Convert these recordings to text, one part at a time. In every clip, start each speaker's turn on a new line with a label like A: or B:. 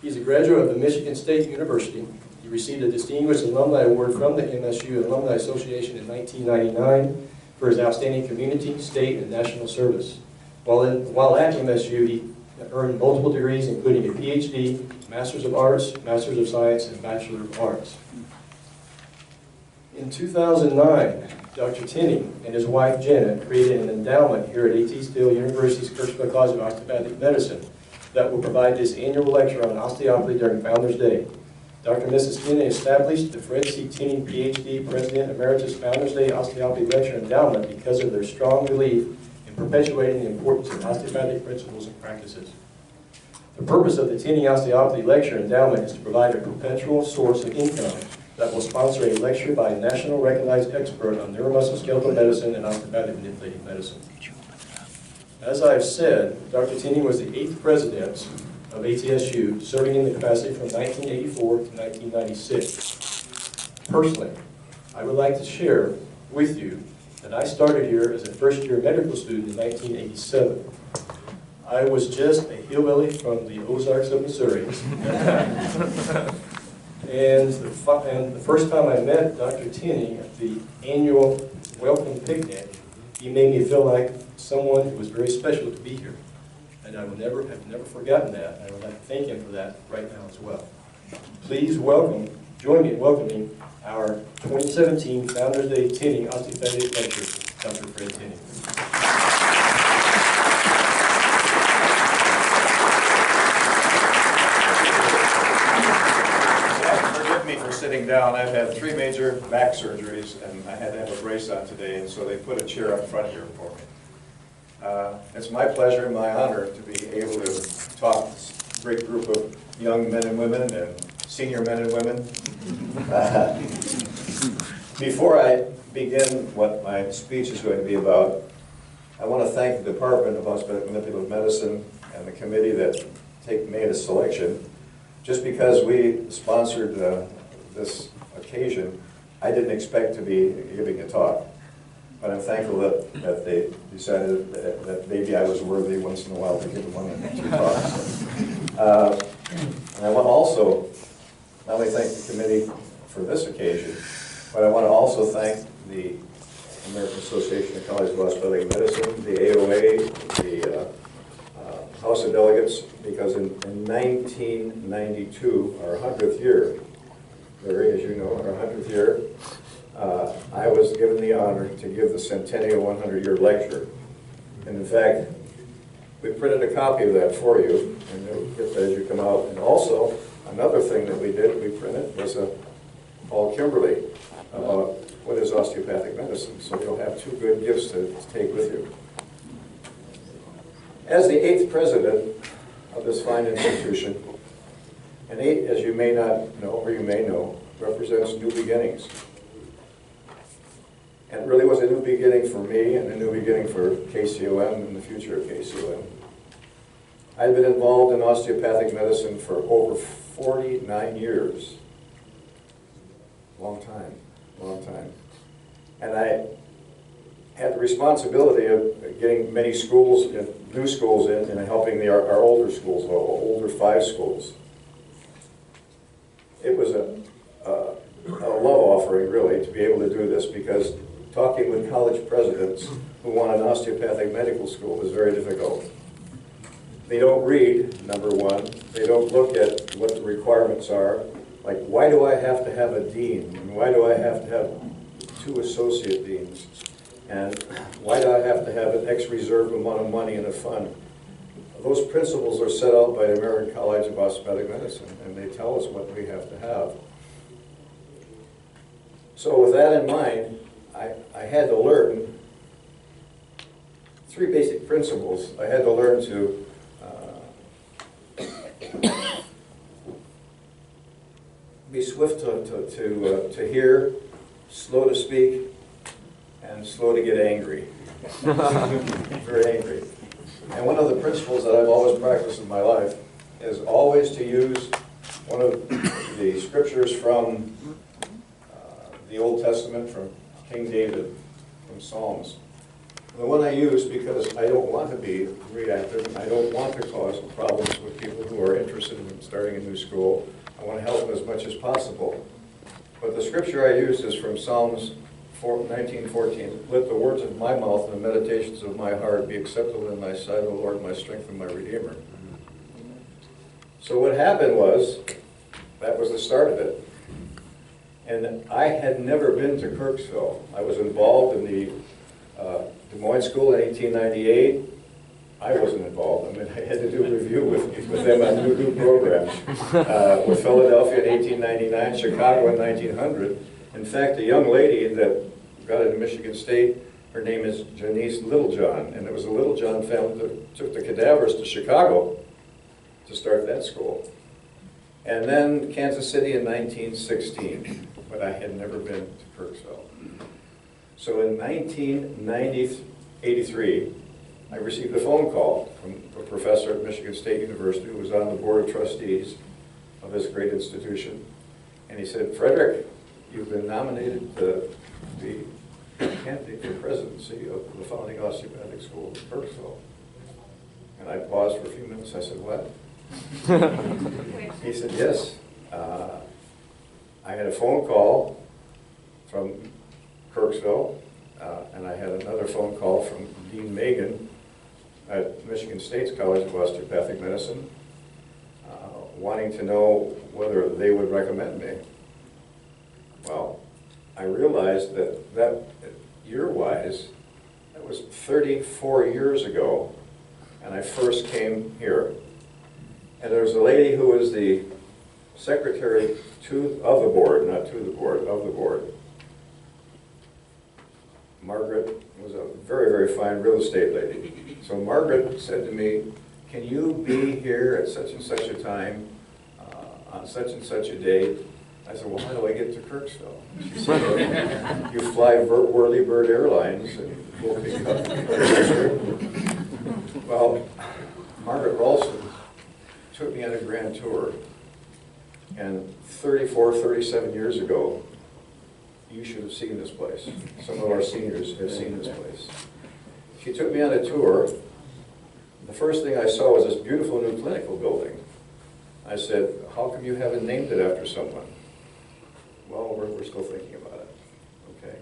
A: He's a graduate of the Michigan State University. He received a Distinguished Alumni Award from the MSU Alumni Association in 1999 for his outstanding community, state, and national service. While at MSU, he earned multiple degrees, including a PhD, Masters of Arts, Masters of Science, and Bachelor of Arts. In 2009, Dr. Tinney and his wife Janet created an endowment here at A.T. Still University's Kirschner College of Osteopathic Medicine that will provide this annual lecture on osteopathy during Founders Day. Dr. and Mrs. Tinney established the Fred C. Tinney, PhD, President Emeritus Founders Day Osteopathy Lecture Endowment because of their strong belief in perpetuating the importance of osteopathic principles and practices. The purpose of the Tinney Osteopathy Lecture Endowment is to provide a perpetual source of income that will sponsor a lecture by a national recognized expert on neuromusculoskeletal medicine and osteopathic manipulative medicine. As I've said, Dr. Tinney was the 8th president of ATSU, serving in the capacity from 1984 to 1996. Personally, I would like to share with you that I started here as a first-year medical student in 1987. I was just a hillbilly from the Ozarks of Missouri. And the first time I met Dr. Tinney at the annual welcome picnic, he made me feel like someone who was very special to be here. And I have never forgotten that. I would like to thank him for that right now as well. Please join me in welcoming our 2017 Founders Day Tinney Osteopathic Lecturer, Dr. Fred Tinney.
B: Sitting down, I've had 3 major back surgeries, and I had to have a brace on today, and so they put a chair up front here for me. It's my pleasure and my honor to be able to talk to this great group of young men and women and senior men and women. Before I begin what my speech is going to be about, I want to thank the Department of Osteopathic Manipulative Medicine and the committee that made a selection. Just because we sponsored this occasion, I didn't expect to be giving a talk. But I'm thankful that they decided that maybe I was worthy once in a while to give one or 2 talks. And I want to also not only thank the committee for this occasion, but I want to also thank the American Association of Colleges of Osteopathic Medicine, the AOA, the House of Delegates, because in 1992, our 100th year, Larry, as you know, our 100th year, I was given the honor to give the Centennial 100-year lecture. And in fact, we printed a copy of that for you, and you'll get that as you come out. And also, another thing that we printed, was a Paul Kimberly about what is osteopathic medicine. So you'll have 2 good gifts to take with you. As the 8th president of this fine institution, and 8, as you may not know, or you may know, represents new beginnings. And it really was a new beginning for me and a new beginning for KCOM and the future of KCOM. I've been involved in osteopathic medicine for over 49 years. Long time, long time. And I had the responsibility of getting many schools, new schools in, and helping our older schools, our older 5 schools. It was a love offering, really, to be able to do this, because talking with college presidents who want an osteopathic medical school is very difficult. They don't read, number one. They don't look at what the requirements are. Like, why do I have to have a dean? And why do I have to have 2 associate deans? And why do I have to have an ex-reserve amount of money in a fund? Those principles are set out by the American College of Osteopathic Medicine, and they tell us what we have to have. So with that in mind, I had to learn 3 basic principles. I had to learn to be swift to hear, slow to speak, and slow to get angry. Very angry. And one of the principles that I've always practiced in my life is always to use one of the scriptures from the Old Testament, from King David, from Psalms. The one I use because I don't want to be reactive, and I don't want to cause problems with people who are interested interested in starting a new school. I want to help them as much as possible. But the scripture I used is from Psalms 19:14. Let the words of my mouth and the meditations of my heart be acceptable in thy sight, O Lord, my strength and my redeemer. So what happened was, that was the start of it. And I had never been to Kirksville. I was involved in the Des Moines School in 1898. I wasn't involved. I mean, I had to do a review with them on new programs. With Philadelphia in 1899, Chicago in 1900. In fact, a young lady that got into Michigan State, her name is Janice Littlejohn, and it was the Littlejohn family that took the cadavers to Chicago to start that school. And then Kansas City in 1916, but I had never been to Kirksville. So in 1983, I received a phone call from a professor at Michigan State University who was on the board of trustees of this great institution. And he said, Frederick, you've been nominated to be candidate for presidency of the founding osteopathic school in Kirksville. And I paused for a few minutes. I said, what? He said, yes. I had a phone call from Kirksville, and I had another phone call from Dean Megan at Michigan State's College of Osteopathic Medicine, wanting to know whether they would recommend me. Well, I realized that year-wise, that was 34 years ago, and I first came here. And there was a lady who was the secretary of the board, not to the board, of the board. Margaret was a very, very fine real estate lady. So Margaret said to me, can you be here at such and such a time, on such and such a date? I said, well, how do I get to Kirksville? She said, well, you fly Whirlybird Airlines and we'll pick up. Well, Margaret Ralston took me on a grand tour, and 34, 37 years ago, you should have seen this place. Some of our seniors have seen this place. She took me on a tour. The first thing I saw was this beautiful new clinical building. I said, how come you haven't named it after someone? Well, we're still thinking about it. Okay.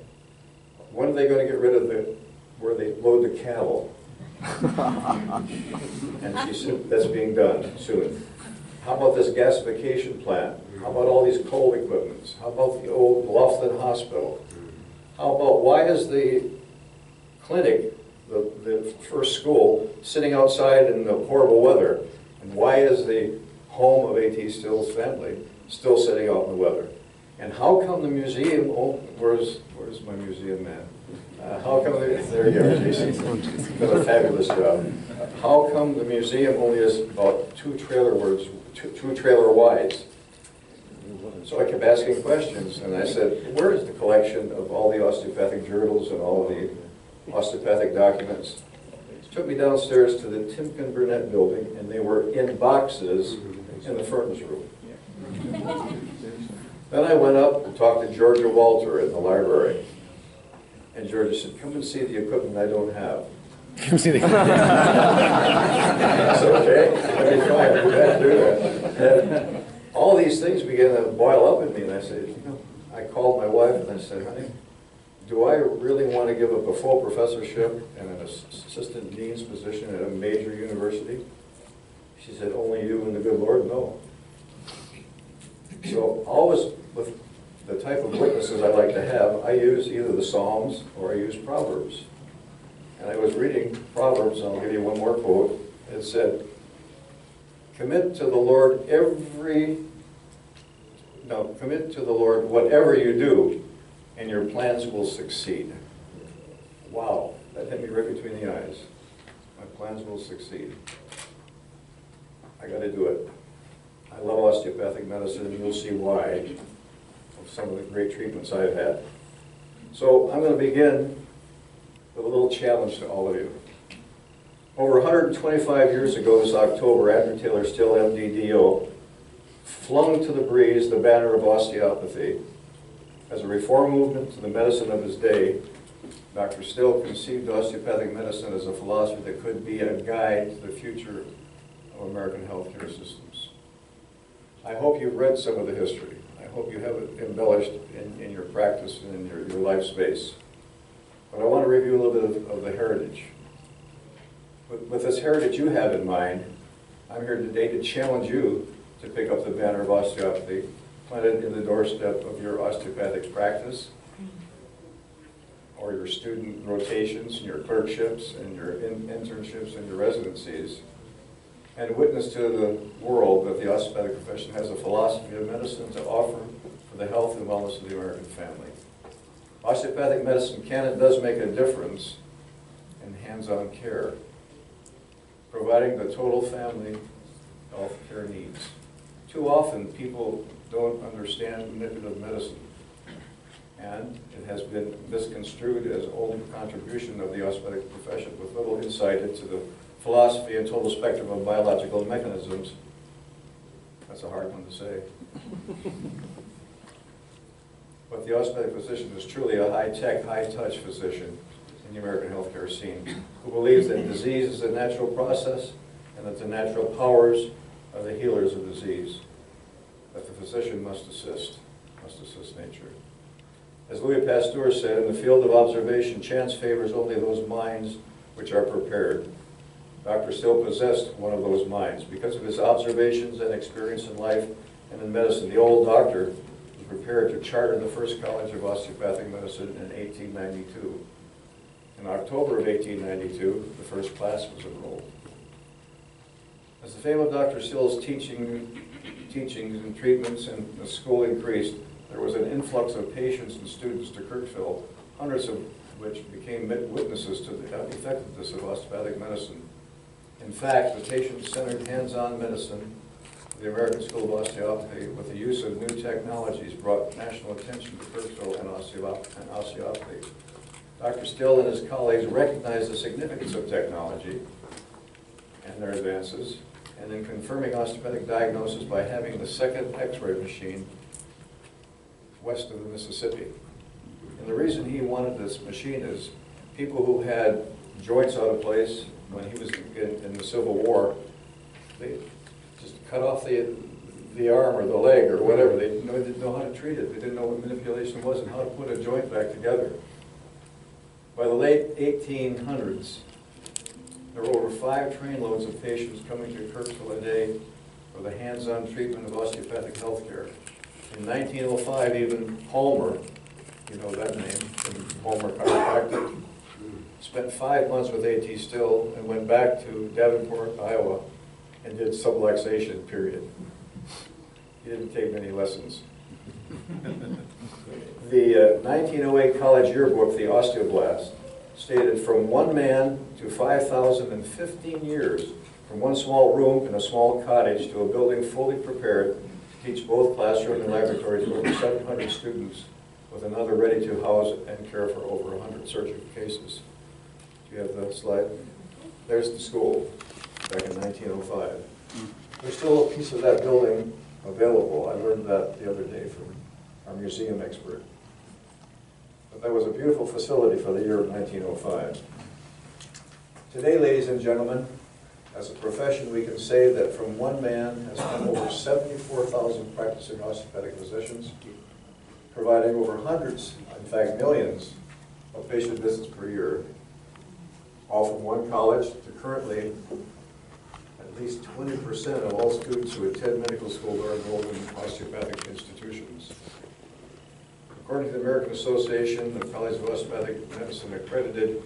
B: When are they going to get rid of where they load the cattle? And she said, that's being done soon. How about this gasification plant? How about all these coal equipments? How about the old Laughlin Hospital? How about, why is the clinic, the first school, sitting outside in the horrible weather? And why is the home of A.T. Still's family still sitting out in the weather? And how come the museum, where's my museum man? How come, there you are, JC, done a fabulous job. How come the museum only is about two trailer wides? So I kept asking questions, and I said, where is the collection of all the osteopathic journals and all the osteopathic documents? She took me downstairs to the Timken Burnett building, and they were in boxes in the furnace room. Then I went up and talked to Georgia Walter in the library. And Georgia said, come and see the equipment I don't have. Come see the equipment. I said, okay, let me try it. We'll do that. And all these things began to boil up in me, and I said, I called my wife and I said, honey, do I really want to give up a full professorship and an assistant dean's position at a major university? She said, only you and the good Lord know. So always with the type of witnesses I like to have, I use either the Psalms or I use Proverbs. And I was reading Proverbs, and I'll give you one more quote. It said, commit to the Lord whatever you do, and your plans will succeed. Wow, that hit me right between the eyes. My plans will succeed. I got to do it. I love osteopathic medicine, and you'll see why of some of the great treatments I've had. So I'm going to begin with a little challenge to all of you. Over 125 years ago this October, Andrew Taylor Still, MD, DO, flung to the breeze the banner of osteopathy. As a reform movement to the medicine of his day, Dr. Still conceived osteopathic medicine as a philosophy that could be a guide to the future of American healthcare systems. I hope you've read some of the history. I hope you have it embellished in your practice and in your life space. But I want to review a little bit of the heritage. With this heritage you have in mind, I'm here today to challenge you to pick up the banner of osteopathy, plant it in the doorstep of your osteopathic practice, or your student rotations, and your clerkships, and your internships, and your residencies, and witness to the world that the osteopathic profession has a philosophy of medicine to offer for the health and wellness of the American family. Osteopathic medicine can and does make a difference in hands-on care, providing the total family health care needs. Too often, people don't understand manipulative medicine, and it has been misconstrued as only contribution of the osteopathic profession with little insight into the philosophy and total spectrum of biological mechanisms. That's a hard one to say. But the osteopathic physician is truly a high-tech, high-touch physician in the American healthcare scene, who believes that disease is a natural process and that the natural powers are the healers of disease, that the physician must assist nature. As Louis Pasteur said, in the field of observation, chance favors only those minds which are prepared. Dr. Still possessed one of those minds. Because of his observations and experience in life and in medicine, the old doctor was prepared to charter the first college of osteopathic medicine in 1892. In October of 1892, the first class was enrolled. As the fame of Dr. Still's teachings and treatments and the school increased, there was an influx of patients and students to Kirksville, hundreds of which became witnesses to the effectiveness of osteopathic medicine. In fact, the patient-centered hands-on medicine of the American School of Osteopathy, with the use of new technologies, brought national attention to Kirksville and osteopathy. Dr. Still and his colleagues recognized the significance of technology and their advances, and in confirming osteopathic diagnosis by having the second X-ray machine west of the Mississippi. And the reason he wanted this machine is people who had joints out of place when he was in the Civil War, they just cut off the arm or the leg or whatever. They didn't know how to treat it. They didn't know what manipulation was and how to put a joint back together. By the late 1800s, there were over 5 trainloads of patients coming to Kirksville a day for the hands-on treatment of osteopathic health care. In 1905, even Palmer, you know that name, Palmer Chiropractic, spent 5 months with A.T. Still and went back to Davenport, Iowa, and did subluxation, period. He didn't take many lessons. The 1908 college yearbook, The Osteoblast, stated from 1 man to 5,000 in 15 years, from one small room in a small cottage to a building fully prepared to teach both classroom and laboratory to over 700 students, with another ready to house and care for over 100 surgical cases. Do you have the slide? There's the school back in 1905. There's still a piece of that building available. I learned that the other day from our museum expert. But that was a beautiful facility for the year of 1905. Today, ladies and gentlemen, as a profession, we can say that from 1 man has come over 74,000 practicing osteopathic physicians, providing over hundreds, in fact millions, of patient visits per year, all from one college to currently at least 20% of all students who attend medical school are enrolled in osteopathic institutions. According to the American Association of Colleges of Osteopathic Medicine, accredited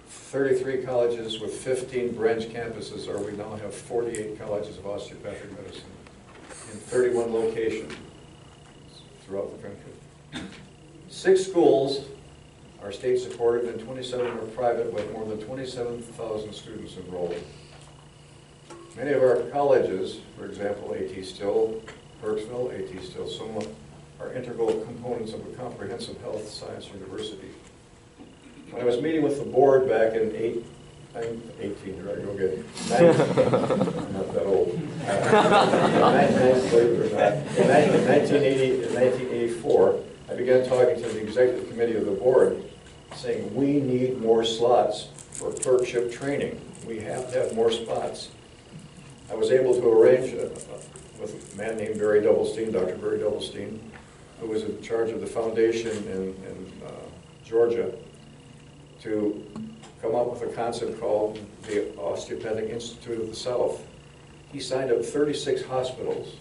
B: 33 colleges with 15 branch campuses, or we now have 48 colleges of osteopathic medicine in 31 locations throughout the country. 6 schools are state supported and 27 are private, with more than 27,000 students enrolled. Many of our colleges, for example, A.T. Still, Kirksville, A.T. Still, Summa, are integral components of a comprehensive health science university. When I was meeting with the board back in 18, here I go again. I'm not that old. In 1984, I began talking to the executive committee of the board, saying we need more slots for clerkship training. We have to have more spots. I was able to arrange with a man named Barry Doublestein, Dr. Barry Doublestein, who was in charge of the foundation in Georgia, to come up with a concept called the Osteopathic Institute of the South. He signed up 36 hospitals,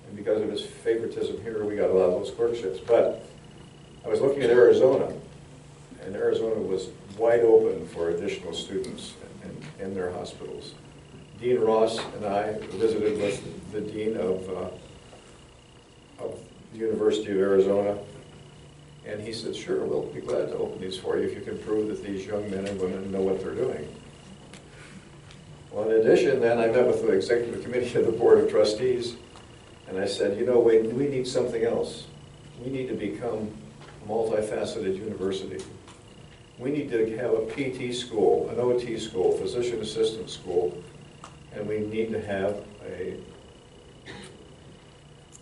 B: and because of his favoritism here, we got a lot of those clerkships. But I was looking at Arizona, and Arizona was wide open for additional students in their hospitals. Dean Ross and I visited with the dean of the University of Arizona, and he said, sure, we'll be glad to open these for you if you can prove that these young men and women know what they're doing. Well, in addition, then I met with the executive committee of the Board of Trustees, and I said, you know, we need something else. We need to become a multifaceted university. We need to have a PT school, an OT school, physician assistant school, and we need to have a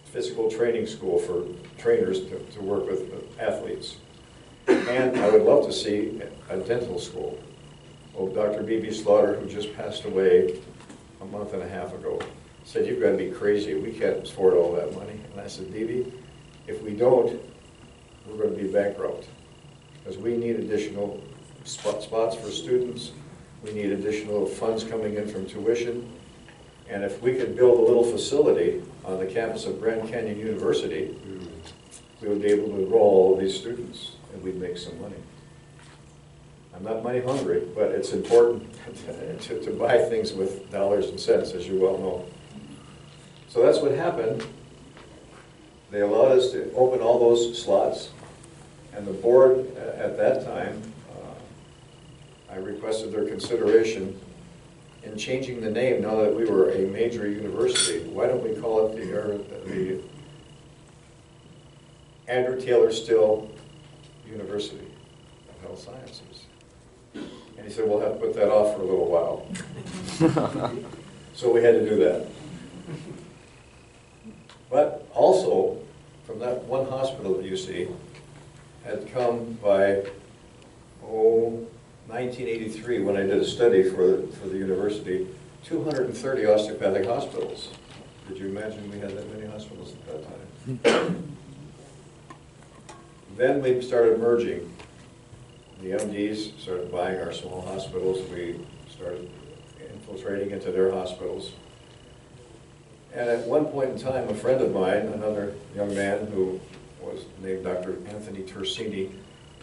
B: physical training school for trainers to work with athletes. And I would love to see a dental school. Well, Dr. B.B. Slaughter, who just passed away a month and a half ago, said, you've got to be crazy. We can't afford all that money. And I said, B.B., if we don't, we're going to be bankrupt. Because we need additional spots for students. We need additional funds coming in from tuition. And if we could build a little facility on the campus of Grand Canyon University, we would be able to enroll all of these students, and we'd make some money. I'm not money hungry, but it's important to buy things with dollars and cents, as you well know. So that's what happened. They allowed us to open all those slots, and the board at that time, I requested their consideration in changing the name now that we were a major university. Why don't we call it the Andrew Taylor Still University of Health Sciences? And he said, we'll have to put that off for a little while. So we had to do that. But also, from that one hospital that you see, had come by, 1983, when I did a study for the university, 230 osteopathic hospitals. Did you imagine we had that many hospitals at that time? Then we started merging. The MDs started buying our small hospitals. We started infiltrating into their hospitals. And at one point in time, a friend of mine, another young man who was named Dr. Anthony Tersini,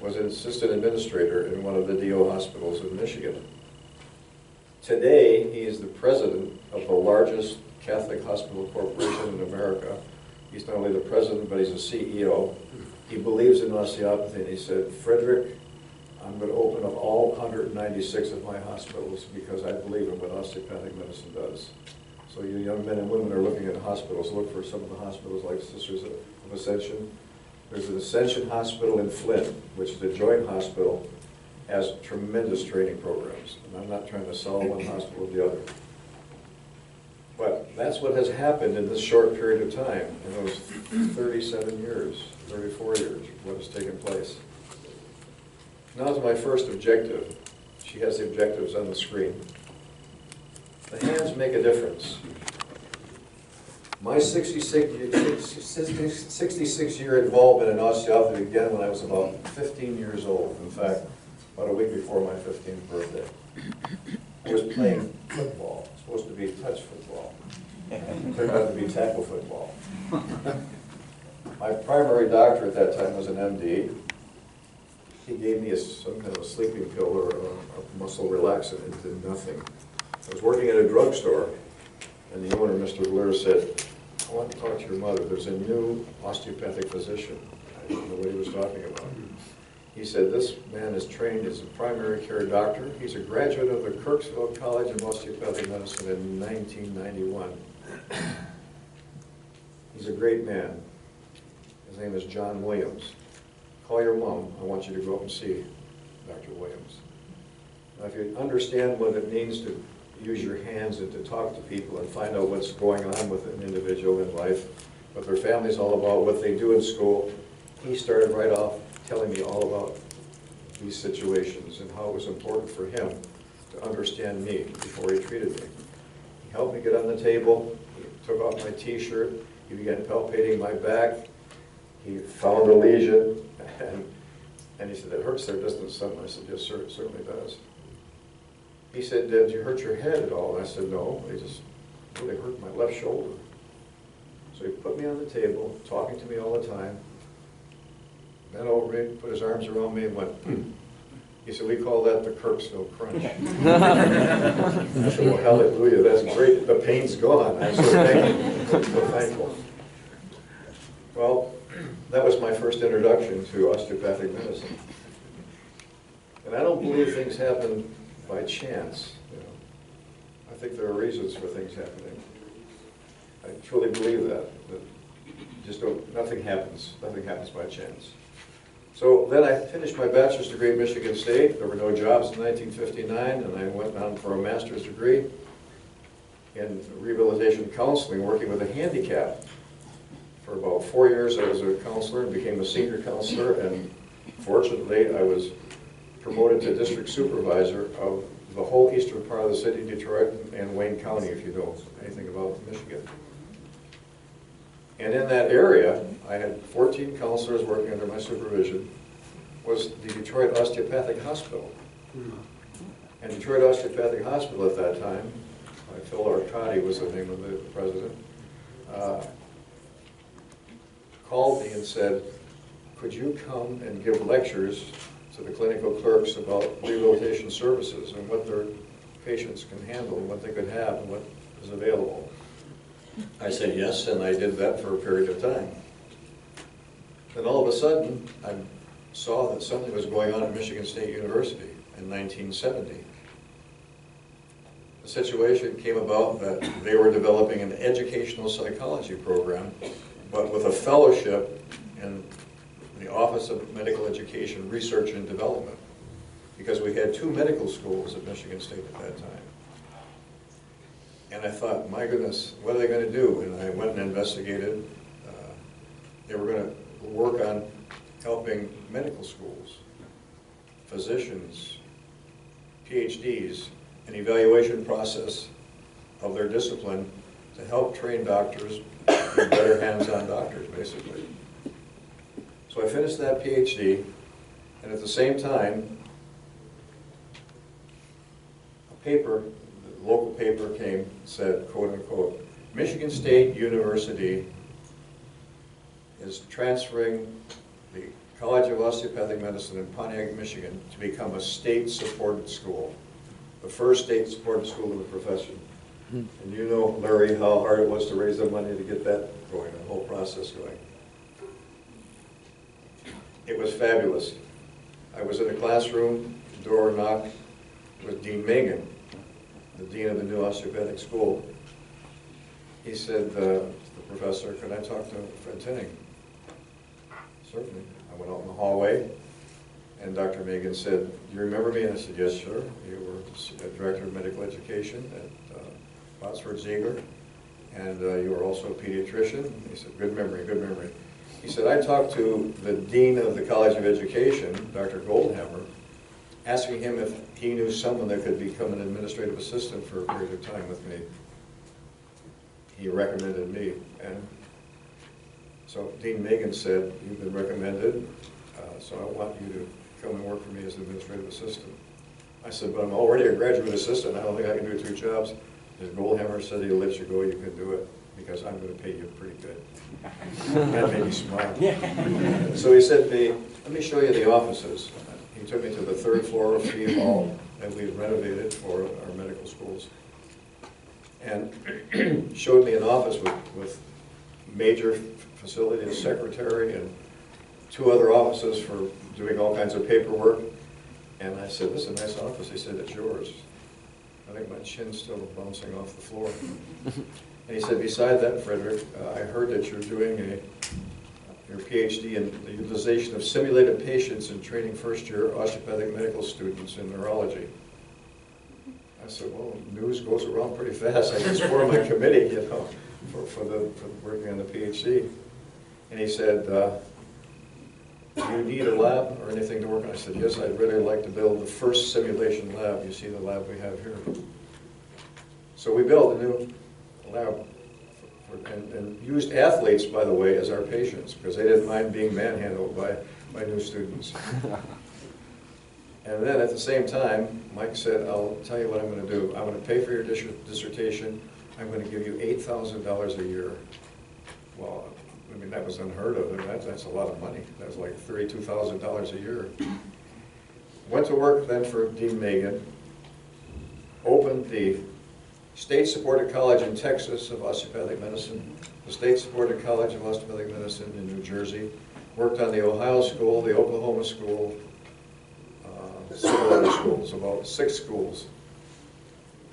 B: was an assistant administrator in one of the DO hospitals in Michigan. Today, he is the president of the largest Catholic hospital corporation in America. He's not only the president, but he's a CEO. He believes in osteopathy, and he said, Frederick, I'm going to open up all 196 of my hospitals because I believe in what osteopathic medicine does. So you young men and women are looking at hospitals, look for some of the hospitals like Sisters of Ascension. There's an Ascension Hospital in Flint, which is a joint hospital, has tremendous training programs. And I'm not trying to sell one hospital or the other. But that's what has happened in this short period of time, in those 37 years, 34 years, what has taken place. Now to my first objective. She has the objectives on the screen. The hands make a difference. My 66-year involvement in osteopathy began when I was about 15 years old. In fact, about a week before my 15th birthday. I was playing football. It's supposed to be touch football. It turned out to be tackle football. My primary doctor at that time was an MD. He gave me some kind of a sleeping pill or a muscle relaxant. It did nothing. I was working at a drugstore, and the owner, Mr. Lear, said, I want to talk to your mother. There's a new osteopathic physician. I didn't know what he was talking about. He said, this man is trained as a primary care doctor. He's a graduate of the Kirksville College of Osteopathic Medicine in 1991. He's a great man. His name is John Williams. Call your mom. I want you to go up and see Dr. Williams. Now, if you understand what it means to use your hands and to talk to people and find out what's going on with an individual in life, what their family's all about, what they do in school, he started right off telling me all about these situations and how it was important for him to understand me before he treated me. He helped me get on the table. He took off my t-shirt. He began palpating my back. He found a lesion, and he said, "It hurts there, doesn't it, son?" I said, "Yes, sir, it certainly does." He said, "Did you hurt your head at all?" And I said, "No, it just really hurt my left shoulder." So he put me on the table, talking to me all the time, bent over me, put his arms around me, and went, "Hmm." He said, "We call that the Kirksville Crunch." I said, "Well, hallelujah, that's great. The pain's gone. I'm so thankful." So thankful. Well, that was my first introduction to osteopathic medicine. And I don't believe things happen by chance. You know. I think there are reasons for things happening. I truly believe that just nothing happens by chance. So then I finished my bachelor's degree at Michigan State. There were no jobs in 1959, and I went on for a master's degree in rehabilitation counseling, working with a handicap. For about 4 years I was a counselor and became a senior counselor, and fortunately I was promoted to district supervisor of the whole eastern part of the city of Detroit and Wayne County, if you know anything about Michigan. And in that area, I had 14 counselors working under my supervision, was the Detroit Osteopathic Hospital. And Detroit Osteopathic Hospital at that time, Phil Arcadi was the name of the president, called me and said, "Could you come and give lectures to the clinical clerks about rehabilitation services and what their patients can handle and what they could have and what is available?" I said yes, and I did that for a period of time. Then all of a sudden, I saw that something was going on at Michigan State University in 1970. The situation came about that they were developing an educational psychology program, but with a fellowship in the Office of Medical Education Research and Development, because we had 2 medical schools at Michigan State at that time. And I thought, my goodness, what are they going to do? And I went and investigated. They were going to work on helping medical schools, physicians, PhDs, an evaluation process of their discipline to help train doctors be better hands-on doctors, basically. So I finished that PhD, and at the same time, a paper, the local paper came, said, quote unquote, "Michigan State University is transferring the College of Osteopathic Medicine in Pontiac, Michigan to become a state-supported school, the first state-supported school in the profession." And you know, Larry, how hard it was to raise the money to get that going, the whole process going. It was fabulous. I was in a classroom, door knocked, with Dean Megan, the dean of the new osteopathic school. He said, the professor, "Could I talk to Fred Tinning?" Certainly. I went out in the hallway, and Dr. Megan said, "Do you remember me?" And I said, "Yes, sir. You were Director of Medical Education at Botsford Ziegler, and you were also a pediatrician." He said, "Good memory, good memory." He said, "I talked to the Dean of the College of Education, Dr. Goldhammer, asking him if he knew someone that could become an administrative assistant for a period of time with me. He recommended me." And so Dean Megan said, "You've been recommended, so I want you to come and work for me as an administrative assistant." I said, "But I'm already a graduate assistant. I don't think I can do 2 jobs. As Goldhammer said, "He'll let you go, you can do it, because I'm going to pay you pretty good." That made me smile. So he said to me, "Let me show you the offices." He took me to the 3rd floor of Fee Hall that we had renovated for our medical schools, and showed me an office with major facility, a secretary, and 2 other offices for doing all kinds of paperwork. And I said, "This is a nice office." He said, "It's yours." I think my chin's still bouncing off the floor. And he said, "Beside that, Frederick, I heard that you're doing your PhD in the utilization of simulated patients in training first-year osteopathic medical students in neurology." I said, "Well, news goes around pretty fast. I guess for my committee, you know, for working on the PhD." And he said, "Do you need a lab or anything to work on?" I said, "Yes, I'd really like to build the first simulation lab. You see the lab we have here." So we built a new lab and used athletes, by the way, as our patients, because they didn't mind being manhandled by new students. And then at the same time, Mike said, I'll tell you what I'm going to do. I'm going to pay for your dissertation. I'm going to give you $8,000 a year. Well, I mean, that was unheard of. I mean, that's a lot of money. That was like $32,000 a year. Went to work then for Dean Megan, opened the state-supported college in Texas of osteopathic medicine, the state-supported college of osteopathic medicine in New Jersey, worked on the Ohio school, the Oklahoma school, several other schools, about 6 schools.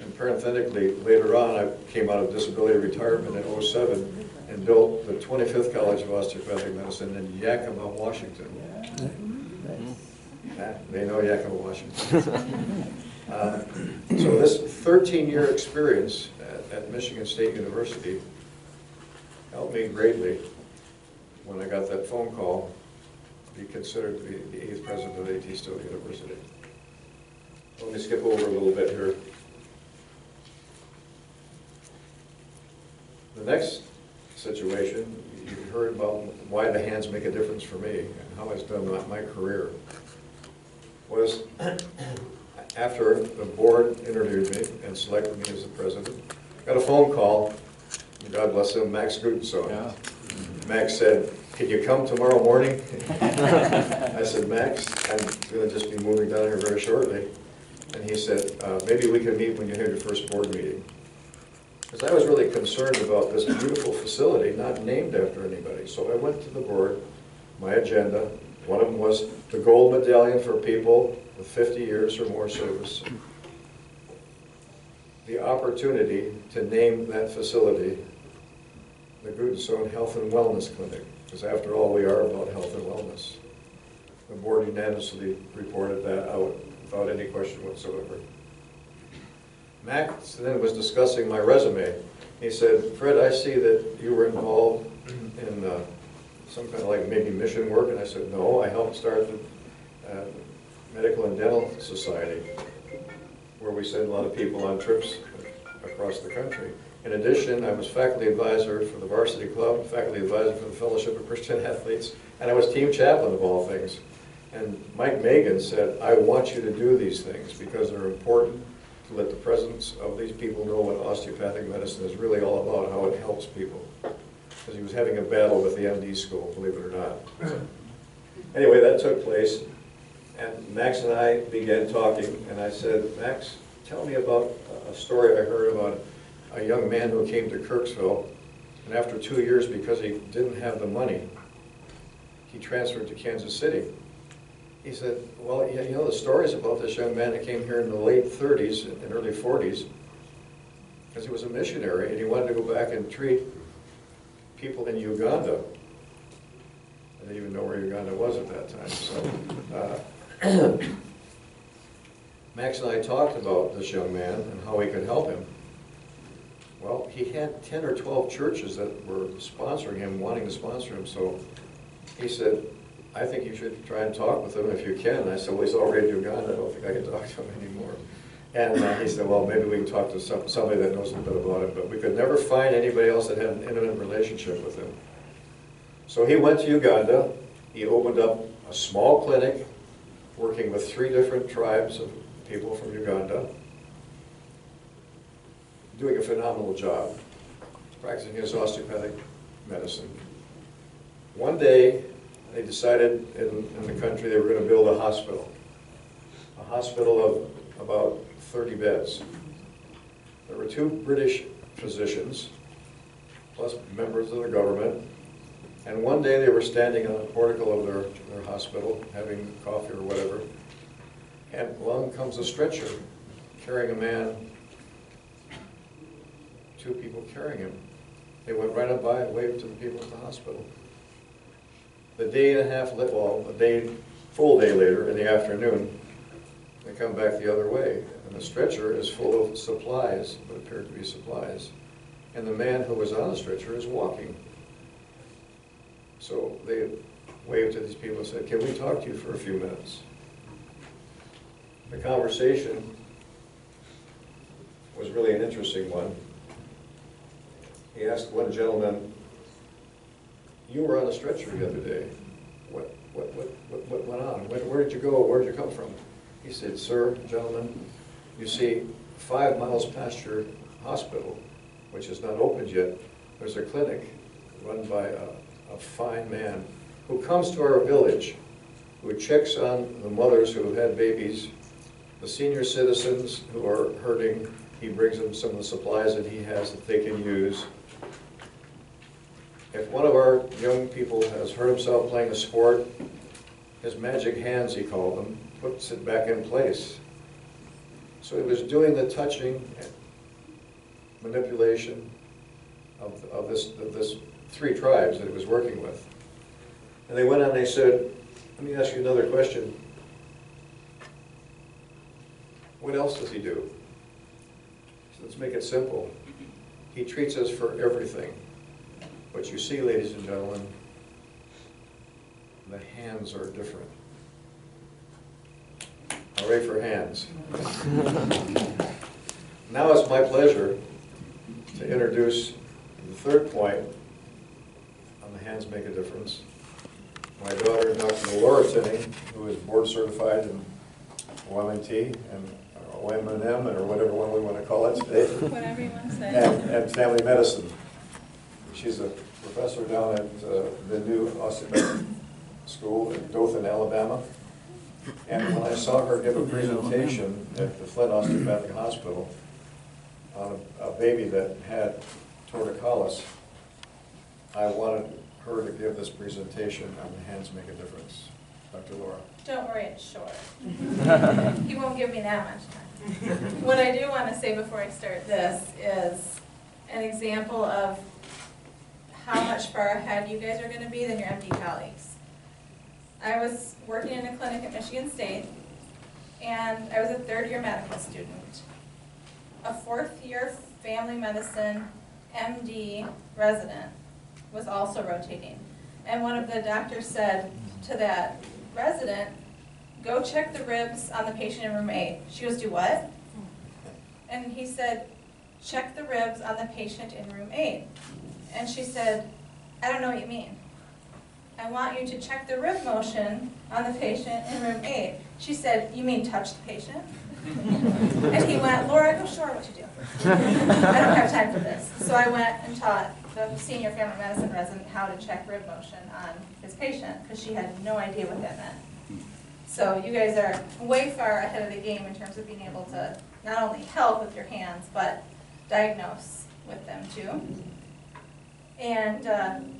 B: And parenthetically, later on, I came out of disability retirement in '07 and built the 25th College of Osteopathic Medicine in Yakima, Washington. They know Yakima, Washington. So this 13-year experience at Michigan State University helped me greatly when I got that phone call to be considered to be the 8th president of A.T. Still University. Let me skip over a little bit here. The next situation, you heard about why the hands make a difference for me and how it's done my career, was after the board interviewed me and selected me as the president, got a phone call, and God bless him, Max Gutensohn. Yeah. Max said, "Can you come tomorrow morning?" I said, "Max, I'm going to just be moving down here very shortly." And he said, "Maybe we can meet when you have your first board meeting." Because I was really concerned about this beautiful facility, not named after anybody. So I went to the board, my agenda. One of them was the gold medallion for people with 50 years or more service. The opportunity to name that facility the Gutensohn Health and Wellness Clinic, because after all, we are about health and wellness. The board unanimously reported that out without any question whatsoever. Max then was discussing my resume. He said, "Fred, I see that you were involved in some kind of like maybe mission work." And I said, "No, I helped start the Medical and Dental Society, where we send a lot of people on trips across the country. In addition, I was faculty advisor for the varsity club, faculty advisor for the Fellowship of Christian Athletes, and I was team chaplain of all things." And Mike Megan said, "I want you to do these things because they're important to let the presence of these people know what osteopathic medicine is really all about, how it helps people." Because he was having a battle with the MD school, believe it or not. Anyway, that took place, and Max and I began talking, and I said, "Max, tell me about a story I heard about a young man who came to Kirksville, and after 2 years, because he didn't have the money, he transferred to Kansas City." He said, "Well, yeah, you know the stories about this young man that came here in the late 30s and early 40s, because he was a missionary, and he wanted to go back and treat people in Uganda." I didn't even know where Uganda was at that time. So, Max and I talked about this young man and how we could help him. Well, he had 10 or 12 churches that were sponsoring him, wanting to sponsor him, so he said, "I think you should try and talk with him if you can." And I said, "Well, he's already in Uganda. I don't think I can talk to him anymore." And he said, "Well, maybe we can talk to somebody that knows a bit about it." But we could never find anybody else that had an intimate relationship with him. So he went to Uganda. He opened up a small clinic working with 3 different tribes of people from Uganda, doing a phenomenal job, practicing his osteopathic medicine. One day, they decided in the country they were going to build a hospital of about 30 beds. There were 2 British physicians, plus members of the government, and one day they were standing on a portico of their hospital, having coffee or whatever, and along comes a stretcher carrying a man, 2 people carrying him. They went right up by and waved to the people at the hospital. The day and a half, full day later in the afternoon, they come back the other way, and the stretcher is full of supplies, what appeared to be supplies, and the man who was on the stretcher is walking. So they waved to these people and said, "Can we talk to you for a few minutes?" The conversation was really an interesting one. he asked one gentleman, "You were on a stretcher the other day. What went on? Where did you go? Where did you come from?" He said, "Sir, gentlemen, you see, 5 miles past your hospital, which is not opened yet, there's a clinic run by a fine man who comes to our village, who checks on the mothers who have had babies, the senior citizens who are hurting. He brings them some of the supplies that he has that they can use. If one of our young people has hurt himself playing a sport, his magic hands, he called them, puts it back in place." So he was doing the touching and manipulation of this 3 tribes that he was working with. And they went on and they said, "Let me ask you another question. What else does he do?" So let's make it simple. "He treats us for everything. But you see, ladies and gentlemen, the hands are different." Hooray for hands. Now it's my pleasure to introduce the 3rd point on the hands make a difference. My daughter, Dr. Laura Tinney, who is board certified in OMT and OMNM, or whatever one we want to call it today.
C: Whatever you want to say.
B: And family medicine. She's a professor down at the new osteopathic school in Dothan, Alabama. And when I saw her give a presentation at the Flint Osteopathic Hospital on a baby that had torticollis, I wanted her to give this presentation on the hands make a difference. Dr. Laura.
C: Don't worry, it's short. You won't give me that much time. What I do want to say before I start this is an example of how much far ahead you guys are going to be than your MD colleagues. I was working in a clinic at Michigan State, and I was a 3rd-year medical student. A 4th-year family medicine MD resident was also rotating. And one of the doctors said to that resident, "Go check the ribs on the patient in room 8. She goes, "Do what?" And he said, "Check the ribs on the patient in room 8. And she said, "I don't know what you mean. I want you to check the rib motion on the patient in room 8. She said, "You mean touch the patient?" And he went, "Laura, go show her what to do. I don't have time for this." So I went and taught the senior family medicine resident how to check rib motion on his patient, because she had no idea what that meant. So you guys are way far ahead of the game in terms of being able to not only help with your hands, but diagnose with them too. And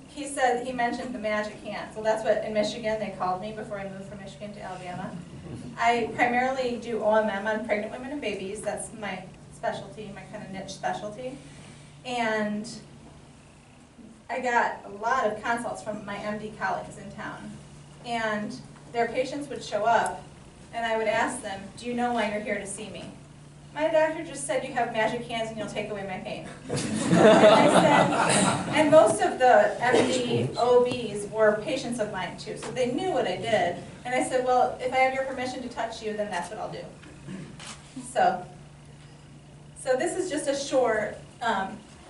C: he mentioned the magic hands. Well, that's what in Michigan they called me before I moved from Michigan to Alabama. I primarily do OMM on pregnant women and babies. That's my specialty, my kind of niche specialty. And I got a lot of consults from my MD colleagues in town. And their patients would show up, and I would ask them, "Do you know why you're here to see me?" "My doctor just said you have magic hands and you'll take away my pain." And I said, and most of the MD OBs were patients of mine too, so they knew what I did. And I said, "Well, if I have your permission to touch you, then that's what I'll do." So this is just a short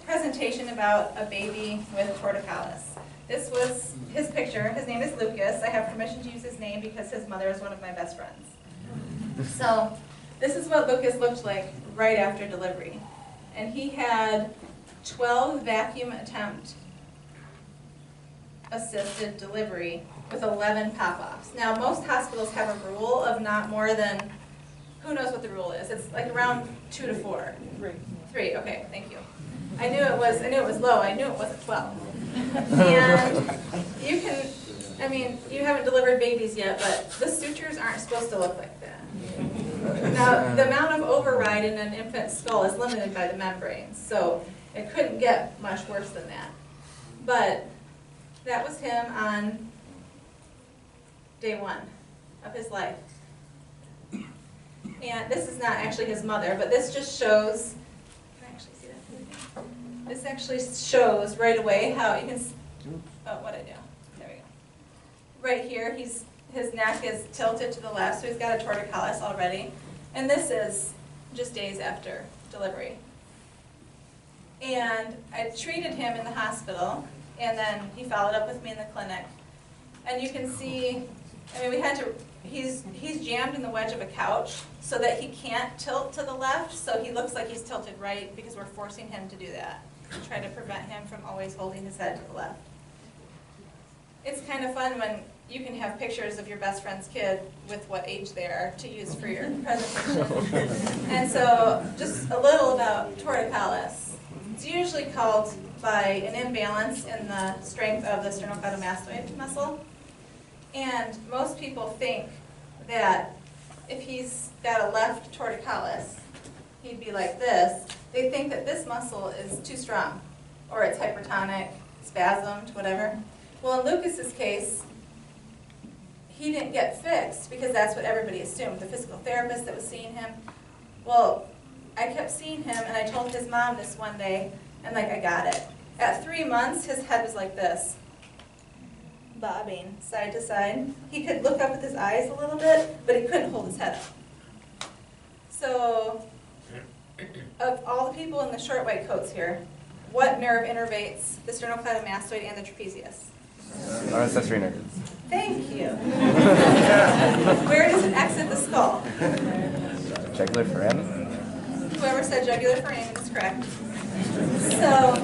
C: presentation about a baby with torticollis. This was his picture. His name is Lucas. I have permission to use his name because his mother is one of my best friends. So this is what Lucas looked like right after delivery. And he had 12 vacuum attempt assisted delivery with 11 pop-offs. Now most hospitals have a rule of not more than, who knows what the rule is? It's like around 2 to 4. 3, okay, thank you. I knew it was low, I knew it wasn't 12. And you can, I mean, you haven't delivered babies yet, but the sutures aren't supposed to look like that. Now, the amount of override in an infant's skull is limited by the membranes, so it couldn't get much worse than that. But that was him on day 1 of his life. And this is not actually his mother, but this just shows, can I actually see that? This actually shows right away how you can, oh, what'd I do? There we go. Right here, his neck is tilted to the left, so he's got a torticollis already. And this is just days after delivery. And I treated him in the hospital, and then he followed up with me in the clinic. And you can see, I mean, we had to, he's jammed in the wedge of a couch so that he can't tilt to the left, so he looks like he's tilted right because we're forcing him to do that, to try to prevent him from always holding his head to the left. It's kind of fun when you can have pictures of your best friend's kid with what age they are to use for your presentation. And so just a little about torticollis. It's usually caused by an imbalance in the strength of the sternocleidomastoid muscle. And most people think that if he's got a left torticollis, he'd be like this. They think that this muscle is too strong, or it's hypertonic, spasmed, whatever. Well, in Lucas's case, he didn't get fixed because that's what everybody assumed, the physical therapist that was seeing him. Well, I kept seeing him, and I told his mom this one day, and like, I got it. At 3 months, his head was like this, bobbing side to side. He could look up with his eyes a little bit, but he couldn't hold his head up. So, of all the people in the short white coats here, what nerve innervates the sternocleidomastoid and the trapezius?
D: Accessory nerve.
C: Thank you. Where does it exit the skull?
D: Jugular foramen.
C: Whoever said jugular foramen is correct. So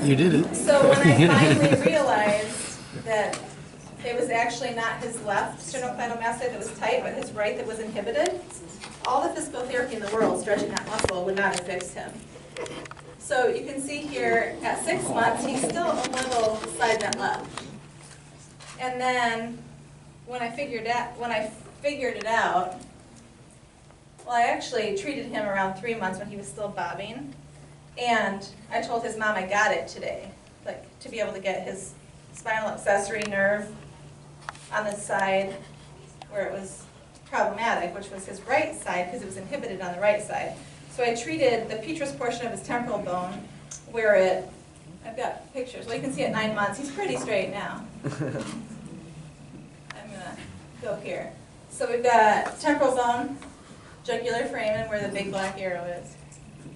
E: You didn't.
C: So when I finally realized that it was actually not his left sternocleidomastoid that was tight, but his right that was inhibited, all the physical therapy in the world stretching that muscle would not have fixed him. So you can see here, at 6 months, he's still a little slide net left. And then when I figured it out, well, I actually treated him around 3 months when he was still bobbing. And I told his mom I got it today, like to be able to get his spinal accessory nerve on the side where it was problematic, which was his right side because it was inhibited on the right side. So I treated the petrous portion of his temporal bone where I've got pictures, well you can see at 9 months, he's pretty straight now. I'm gonna go here. So we've got temporal bone, jugular foramen where the big black arrow is.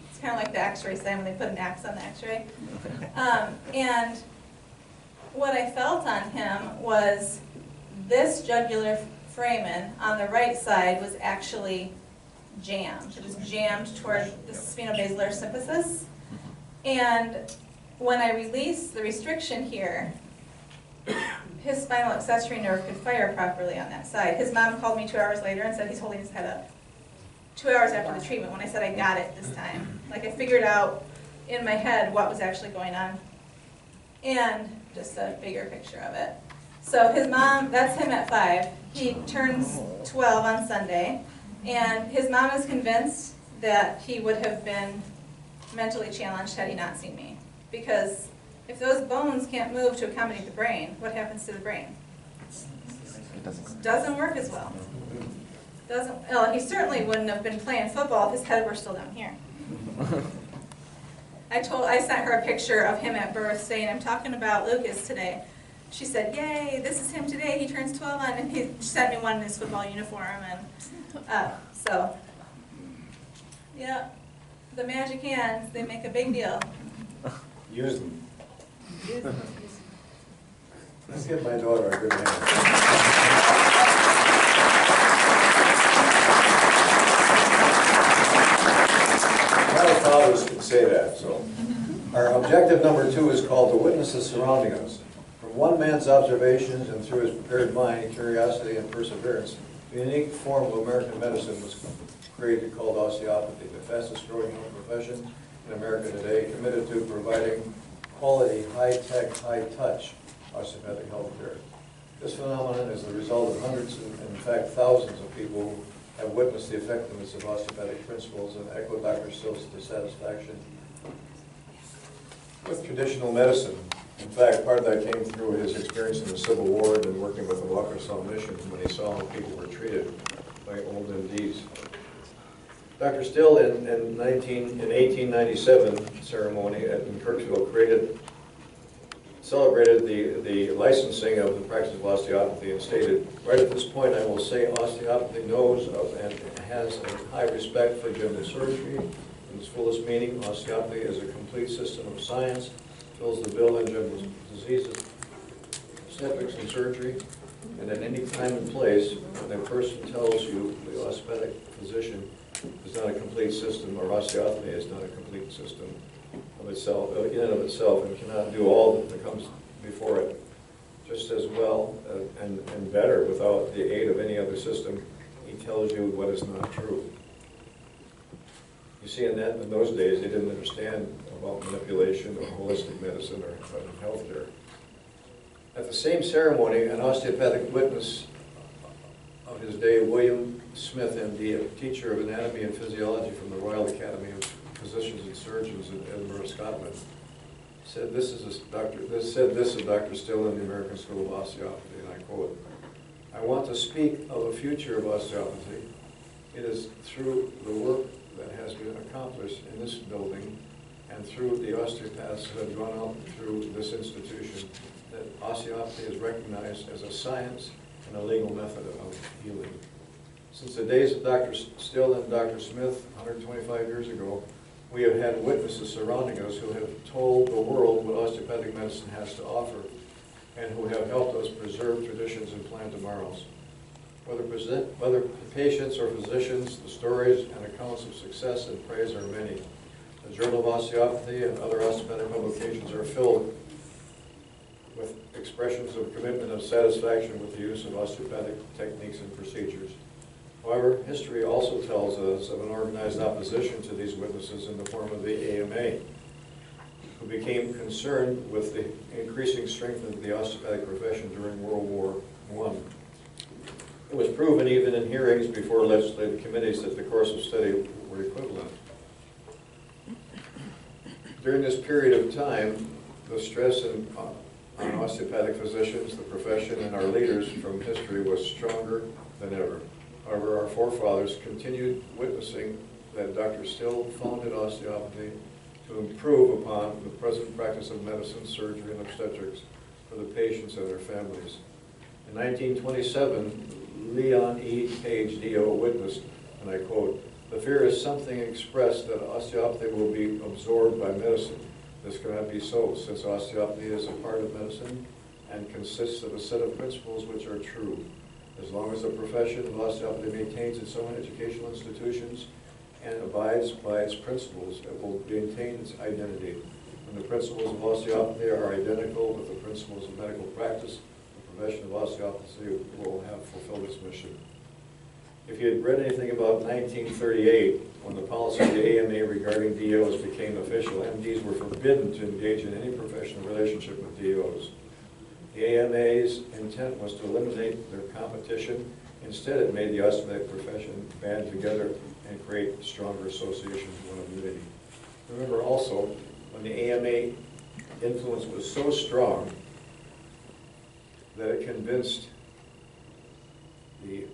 C: It's kind of like the x-ray sign when they put an X on the x-ray. And what I felt on him was this jugular foramen on the right side was actually jammed. It was jammed toward the spinobasilar symphysis. And when I released the restriction here, his spinal accessory nerve could fire properly on that side. His mom called me 2 hours later and said he's holding his head up. 2 hours after the treatment when I said I got it this time. Like I figured out in my head what was actually going on. And just a bigger picture of it. So his mom, that's him at 5. He turns 12 on Sunday. And his mom is convinced that he would have been mentally challenged had he not seen me. Because if those bones can't move to accommodate the brain, what happens to the brain? It doesn't work as well. Well, he certainly wouldn't have been playing football if his head were still down here. I sent her a picture of him at birth saying, I'm talking about Lucas today. She said, yay, this is him today. He turns 12 on, and she sent me one in his football uniform. And so, yeah, the magic hands, they make a big deal.
B: Use them. Let's give my daughter a good hand. My fathers can say that, so. Our objective number 2 is called the witnesses surrounding us. From one man's observations and through his prepared mind, curiosity, and perseverance, a unique form of American medicine was created called osteopathy, the fastest growing health profession in America today, committed to providing quality, high-tech, high-touch osteopathic health care. This phenomenon is the result of hundreds, and in fact thousands of people who have witnessed the effectiveness of osteopathic principles and echo Dr. Still's dissatisfaction with traditional medicine. In fact, part of that came through his experience in the Civil War and working with the Walker-Salt Mission when he saw how people were treated by old MDs. Dr. Still, in 1897 ceremony in Kirksville, celebrated the licensing of the practice of osteopathy and stated, right at this point I will say osteopathy knows of and has a high respect for general surgery, In its fullest meaning, osteopathy is a complete system of science, fills the bill in general diseases, obstetrics, and surgery, and at any time and place, when a person tells you the osteopathic physician is not a complete system, or osteopathy is not a complete system of itself, in and of itself, and cannot do all that comes before it just as well and better without the aid of any other system, he tells you what is not true. You see, in those days, they didn't understand about manipulation or holistic medicine or healthcare. At the same ceremony, an osteopathic witness of his day, William Smith, MD, a teacher of anatomy and physiology from the Royal Academy of Physicians and Surgeons in Edinburgh, Scotland, said this of Dr. Still in the American School of Osteopathy, and I quote, "I want to speak of a future of osteopathy. It is through the work that has been accomplished in this building and through the osteopaths who have gone out through this institution that osteopathy is recognized as a science and a legal method of healing. Since the days of Dr. Still and Dr. Smith 125 years ago, we have had witnesses surrounding us who have told the world what osteopathic medicine has to offer and who have helped us preserve traditions and plan tomorrows. Whether patients or physicians, the stories and accounts of success and praise are many. The Journal of Osteopathy and other osteopathic publications are filled with expressions of commitment and satisfaction with the use of osteopathic techniques and procedures. However, history also tells us of an organized opposition to these witnesses in the form of the AMA, who became concerned with the increasing strength of the osteopathic profession during World War I. It was proven even in hearings before legislative committees that the course of study were equivalent. During this period of time, the stress on osteopathic physicians, the profession, and our leaders from history was stronger than ever. However, our forefathers continued witnessing that Dr. Still founded osteopathy to improve upon the present practice of medicine, surgery, and obstetrics for the patients and their families. In 1927, Leon E. Page, D.O., witnessed, and I quote, "The fear is something expressed that osteopathy will be absorbed by medicine. This cannot be so, since osteopathy is a part of medicine and consists of a set of principles which are true. As long as the profession of osteopathy maintains its own educational institutions and abides by its principles, it will maintain its identity. When the principles of osteopathy are identical with the principles of medical practice, the profession of osteopathy will have fulfilled its mission." If you had read anything about 1938, when the policy of the AMA regarding DOs became official, MDs were forbidden to engage in any professional relationship with DOs. The AMA's intent was to eliminate their competition. Instead, it made the osteopathic profession band together and create stronger associations, one of unity. Remember also, when the AMA influence was so strong that it convinced the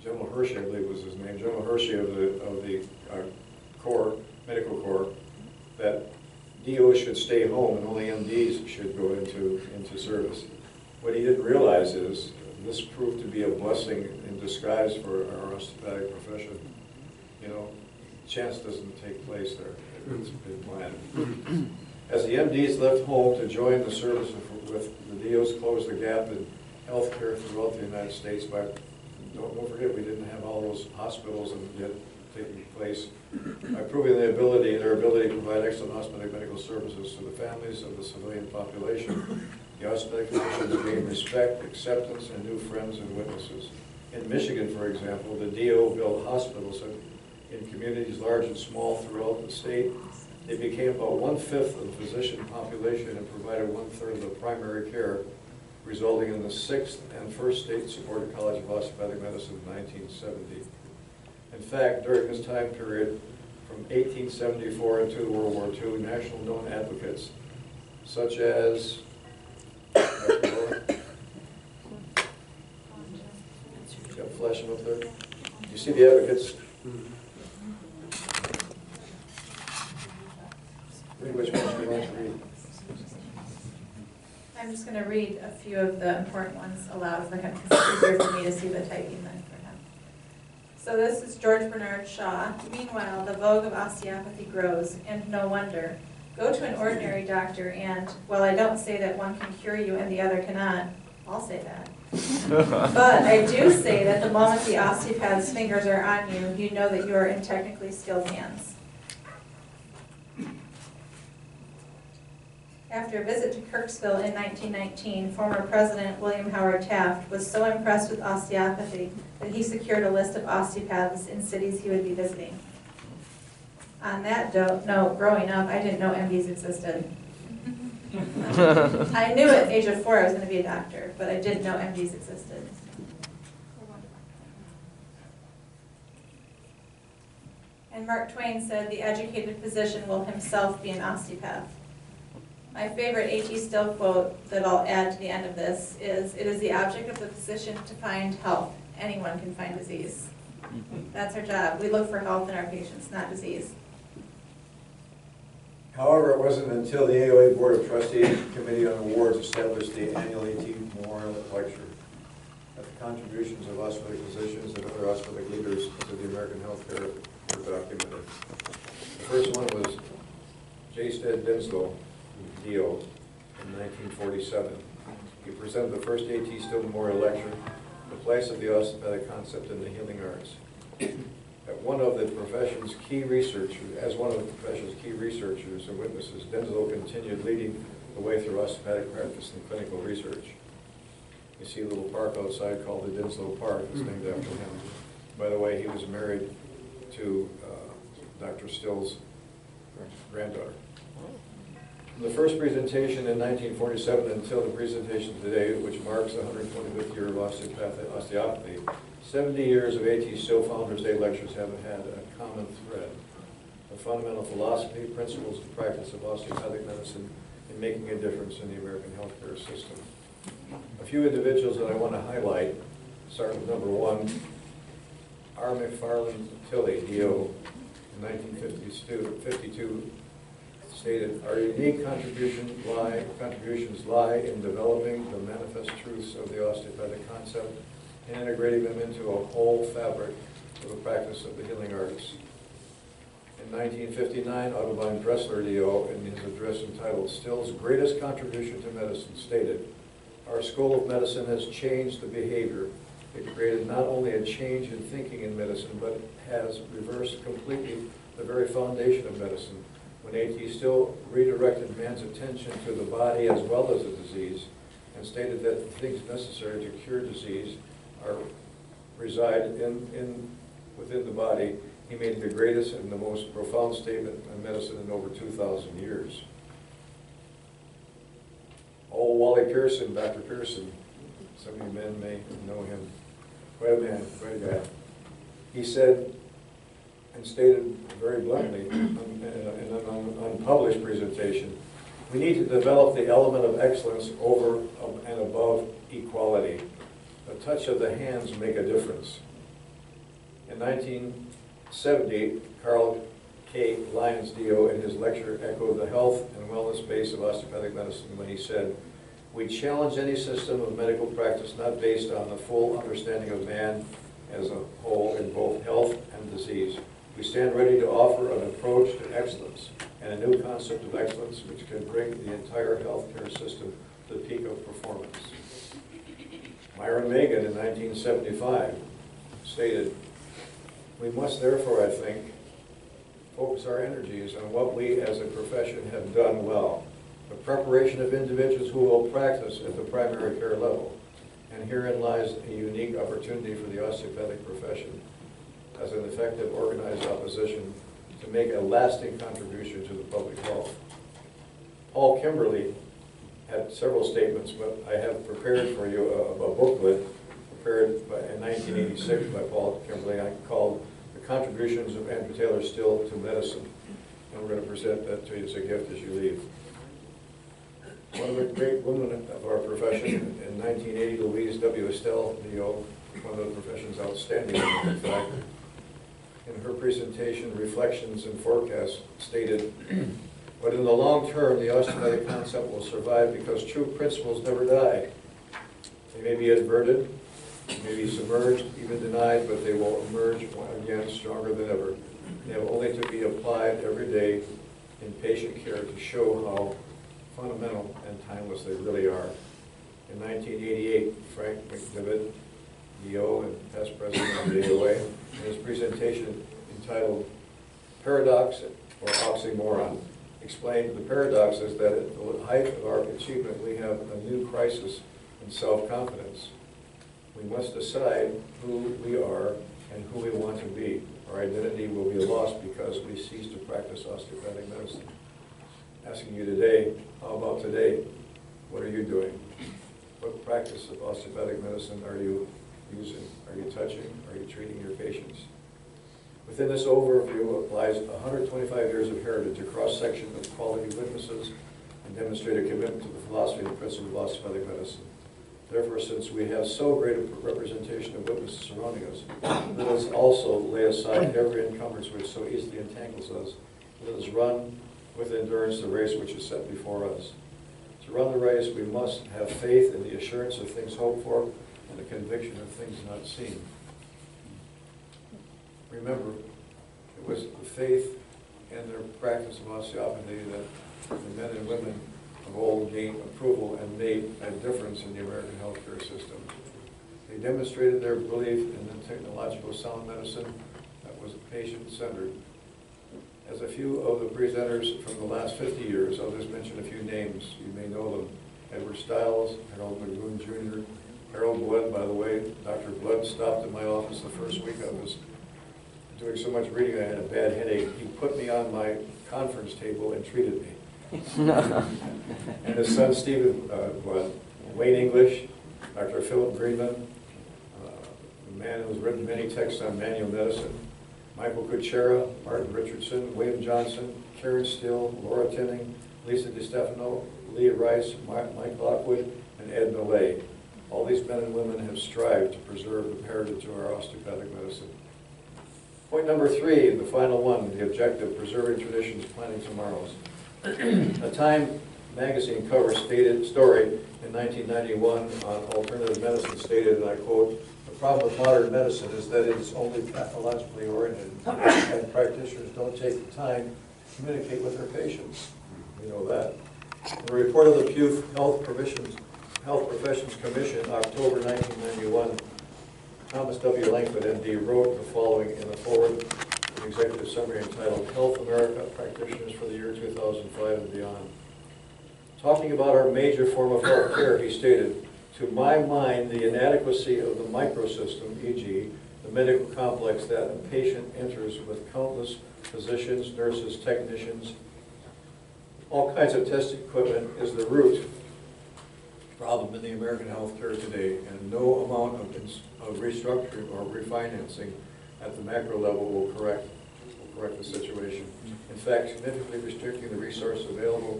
B: General Hershey, I believe was his name, General Hershey of the Corps, Medical Corps, that DOs should stay home and only MDs should go into service. What he didn't realize is this proved to be a blessing in disguise for our osteopathic profession. You know, chance doesn't take place there. It's been planned. As the MDs left home to join the service with the DOs closed the gap in healthcare throughout the United States by, don't forget, we didn't have all those hospitals and yet taking place, by proving their ability to provide excellent osteopathic medical services to the families of the civilian population. The osteopathic physicians gained respect, acceptance, and new friends and witnesses. In Michigan, for example, the DO built hospitals in communities large and small throughout the state. They became about 1/5 of the physician population and provided 1/3 of the primary care, resulting in the 6th and first state-supported College of Osteopathic Medicine in 1970. In fact, during this time period, from 1874 into World War II, national known advocates such as flash them up there. You see the advocates? Read which ones you want to read.
C: I'm just going to read a few of the important ones aloud for him, because it's easier for me to see the typing than for him. So this is George Bernard Shaw. Meanwhile, the vogue of osteopathy grows, and no wonder. Go to an ordinary doctor and, while I don't say that one can cure you and the other cannot, I'll say that. But I do say that the moment the osteopath's fingers are on you, you know that you are in technically skilled hands. After a visit to Kirksville in 1919, former President William Howard Taft was so impressed with osteopathy that he secured a list of osteopaths in cities he would be visiting. On that note, growing up, I didn't know MDs existed. I knew at the age of 4 I was going to be a doctor, but I didn't know MDs existed. And Mark Twain said, the educated physician will himself be an osteopath. My favorite A.T. Still quote that I'll add to the end of this is, it is the object of the physician to find health. Anyone can find disease. That's our job. We look for health in our patients, not disease.
B: However, it wasn't until the AOA Board of Trustees Committee on Awards established the annual AT Memorial Lecture that the contributions of osteopathic physicians and other osteopathic leaders to the American healthcare were documented. The first one was J. Stead Denslow, DO, in 1947. He presented the first A.T. Still Memorial Lecture, The Place of the Osteopathic Concept in the Healing Arts. As one of the profession's key researchers and witnesses, Denslow continued leading the way through osteopathic practice and clinical research. You see a little park outside called the Denslow Park. It's named after him. By the way, he was married to Dr. Still's granddaughter. From the first presentation in 1947 until the presentation today, which marks the 125th year of osteopathy, 70 years of A.T. Still Founders Day lectures have had a common thread: the fundamental philosophy, principles, and practice of osteopathic medicine in making a difference in the American healthcare system. A few individuals that I want to highlight, start with number 1, R. McFarland Tilley, D.O., in 1952, stated, our unique contributions lie in developing the manifest truths of the osteopathic concept and integrating them into a whole fabric of the practice of the healing arts. In 1959, Audubon Dressler, D.O., in his address entitled Still's Greatest Contribution to Medicine, stated, our School of Medicine has changed the behavior. It created not only a change in thinking in medicine, but has reversed completely the very foundation of medicine. When A.T. Still redirected man's attention to the body as well as the disease, and stated that the things necessary to cure disease reside within the body, he made the greatest and the most profound statement on medicine in over 2,000 years. Old Wally Pearson, Dr. Pearson, some of you men may know him, quite a man, quite a guy. He said, and stated very bluntly in an unpublished presentation, we need to develop the element of excellence over and above equality. A touch of the hands make a difference. In 1970, Carl K. Lyons, D.O., in his lecture echoed the health and wellness base of osteopathic medicine when he said, we challenge any system of medical practice not based on the full understanding of man as a whole in both health and disease. We stand ready to offer an approach to excellence and a new concept of excellence which can bring the entire healthcare system to the peak of performance. Myron Megan in 1975 stated, we must therefore, I think, focus our energies on what we as a profession have done well, the preparation of individuals who will practice at the primary care level. And herein lies a unique opportunity for the osteopathic profession as an effective organized opposition to make a lasting contribution to the public health. Paul Kimberly had several statements, but I have prepared for you a booklet prepared in 1986 by Paul Kimberly called The Contributions of Andrew Taylor Still to Medicine. And we're going to present that to you as a gift as you leave. One of the great women of our profession in 1980, Louise W. Estelle, D.O., one of the profession's outstanding women, in fact, in her presentation, Reflections and Forecasts, stated, but in the long term, the osteopathic concept will survive because true principles never die. They may be inverted,
F: They may be submerged, even denied, but they will emerge again stronger than ever. They have only to be applied every day in patient care to show how fundamental and timeless they really are. In 1988, Frank McDivitt, DO and past president of the AOA, in his presentation entitled Paradox or Oxymoron, explained the paradox is that at the height of our achievement, we have a new crisis in self-confidence. We must decide who we are and who we want to be. Our identity will be lost because we cease to practice osteopathic medicine. Asking you today, how about today? What are you doing? What practice of osteopathic medicine are you using? Are you touching? Are you treating your patients? Within this overview lies 125 years of heritage, a cross-section of quality witnesses, and demonstrate a commitment to the philosophy and principle of osteopathic medicine. Therefore, since we have so great a representation of witnesses surrounding us, let us also lay aside every encumbrance which so easily entangles us. Let us run with endurance the race which is set before us. To run the race, we must have faith in the assurance of things hoped for and the conviction of things not seen. Remember, it was the faith and their practice of osteopathy that the men and women of old gained approval and made a difference in the American healthcare system. They demonstrated their belief in the technological sound medicine that was patient-centered. As a few of the presenters from the last 50 years, I'll just mention a few names. You may know them. Edward Stiles, Harold McGoon Jr., Harold Blood, by the way. Dr. Blood stopped at my office the first week I was doing so much reading, I had a bad headache. He put me on my conference table and treated me. And his son, Stephen Blood, Wayne English, Dr. Philip Greenman, a man who's written many texts on manual medicine, Michael Kuchera, Martin Richardson, William Johnson, Karen Still, Laura Tinning, Lisa DiStefano, Leah Rice, Mike Lockwood, and Ed Millay. All these men and women have strived to preserve the heritage of our osteopathic medicine. Point number 3, the final one, the objective, preserving traditions, planning tomorrows. A Time magazine cover story in 1991 on alternative medicine stated, and I quote, "The problem with modern medicine is that it is only pathologically oriented, and practitioners don't take the time to communicate with their patients." We know that. In a report of the Pew Health Professions Commission, October 1991, Thomas W. Langford, MD, wrote the following in a forward an executive summary entitled Health America Practitioners for the Year 2005 and Beyond. Talking about our major form of health care, he stated, "To my mind, the inadequacy of the microsystem, e.g., the medical complex that a patient enters with countless physicians, nurses, technicians, all kinds of test equipment, is the root problem in the American healthcare today, and no amount of restructuring or refinancing at the macro level will correct the situation. In fact, significantly restricting the resources available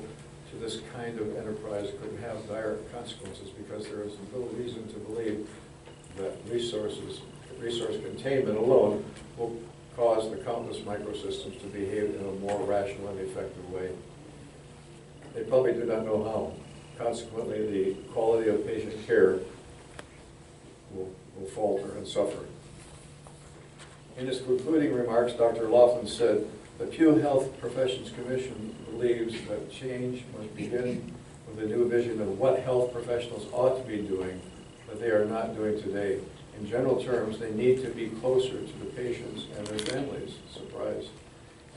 F: to this kind of enterprise could have dire consequences because there is little reason to believe that resource containment alone will cause the countless microsystems to behave in a more rational and effective way. They probably do not know how. Consequently, the quality of patient care will falter and suffer. In his concluding remarks, Dr. Laughlin said, "The Pew Health Professions Commission believes that change must begin with a new vision of what health professionals ought to be doing that they are not doing today. In general terms, they need to be closer to the patients and their families." Surprise.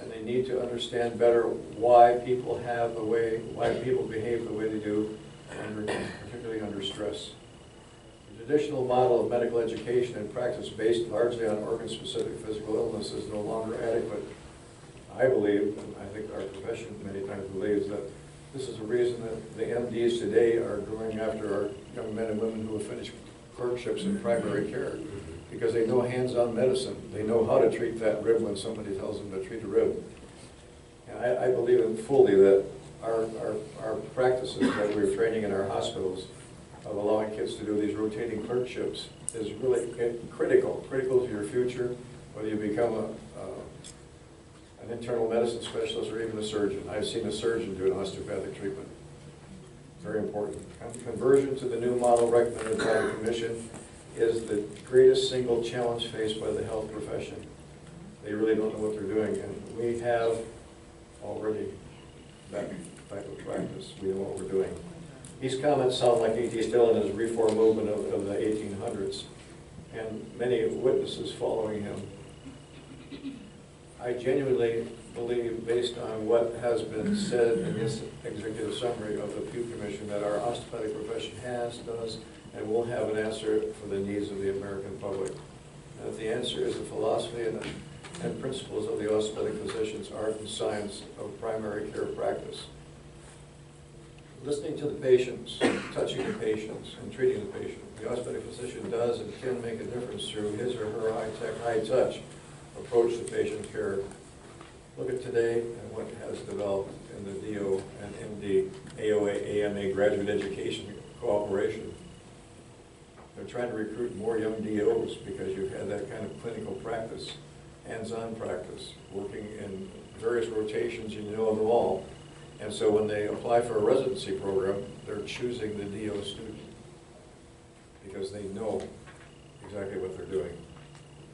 F: And they need to understand better why people behave the way they do, particularly under stress. The traditional model of medical education and practice based largely on organ-specific physical illness is no longer adequate. I believe, and I think our profession many times believes, that this is the reason that the MDs today are going after our young men and women who have finished clerkships in primary care, because they know hands-on medicine. They know how to treat that rib when somebody tells them to treat a rib. And I believe fully that our practices that we're training in our hospitals of allowing kids to do these rotating clerkships is really critical to your future, whether you become an internal medicine specialist or even a surgeon. I've seen a surgeon do an osteopathic treatment. Very important. Conversion to the new model recommended by the Commission is the greatest single challenge faced by the health profession. They really don't know what they're doing, and we have already that type of practice. We know what we're doing. These comments sound like E.T. Still and his reform movement of the 1800s, and many witnesses following him. I genuinely believe, based on what has been said in this executive summary of the Pew Commission, that our osteopathic profession has, does, and will have an answer for the needs of the American public. And if the answer is the philosophy and principles of the osteopathic physician's art and science of primary care practice. Listening to the patients, touching the patients, and treating the patient. The osteopathic physician does and can make a difference through his or her high-tech, high-touch approach to patient care. Look at today and what has developed in the DO and MD, AOA, AMA graduate education cooperation. They're trying to recruit more young DOs because you've had that kind of clinical practice, hands-on practice, working in various rotations, and you know them all. And so when they apply for a residency program, they're choosing the DO student because they know exactly what they're doing.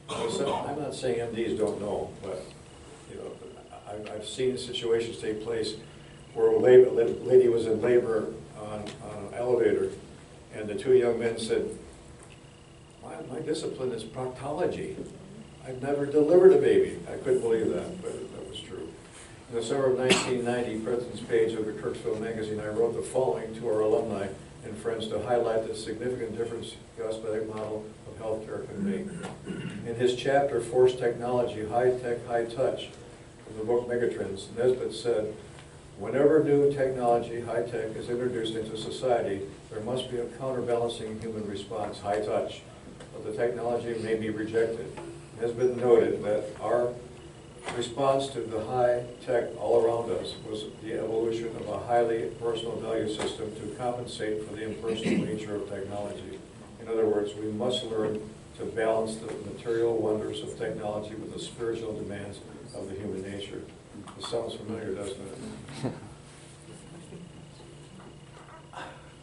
F: So I'm not saying MDs don't know, but you know, I've seen situations take place where a lady was in labor on an elevator, and the two young men said, my discipline is proctology. I've never delivered a baby. I couldn't believe that, but that was true. In the summer of 1990, President's page of the Kirksville magazine, I wrote the following to our alumni and friends to highlight the significant difference the osteopathic model of healthcare can make. In his chapter, Force Technology, High Tech, High Touch, from the book Megatrends, Nesbitt said, whenever new technology, high tech, is introduced into society, there must be a counterbalancing human response, high touch. But the technology may be rejected. Nesbitt noted that our response to the high tech all around us was the evolution of a highly personal value system to compensate for the impersonal nature of technology. In other words, we must learn to balance the material wonders of technology with the spiritual demands of the human nature. This sounds familiar, doesn't it?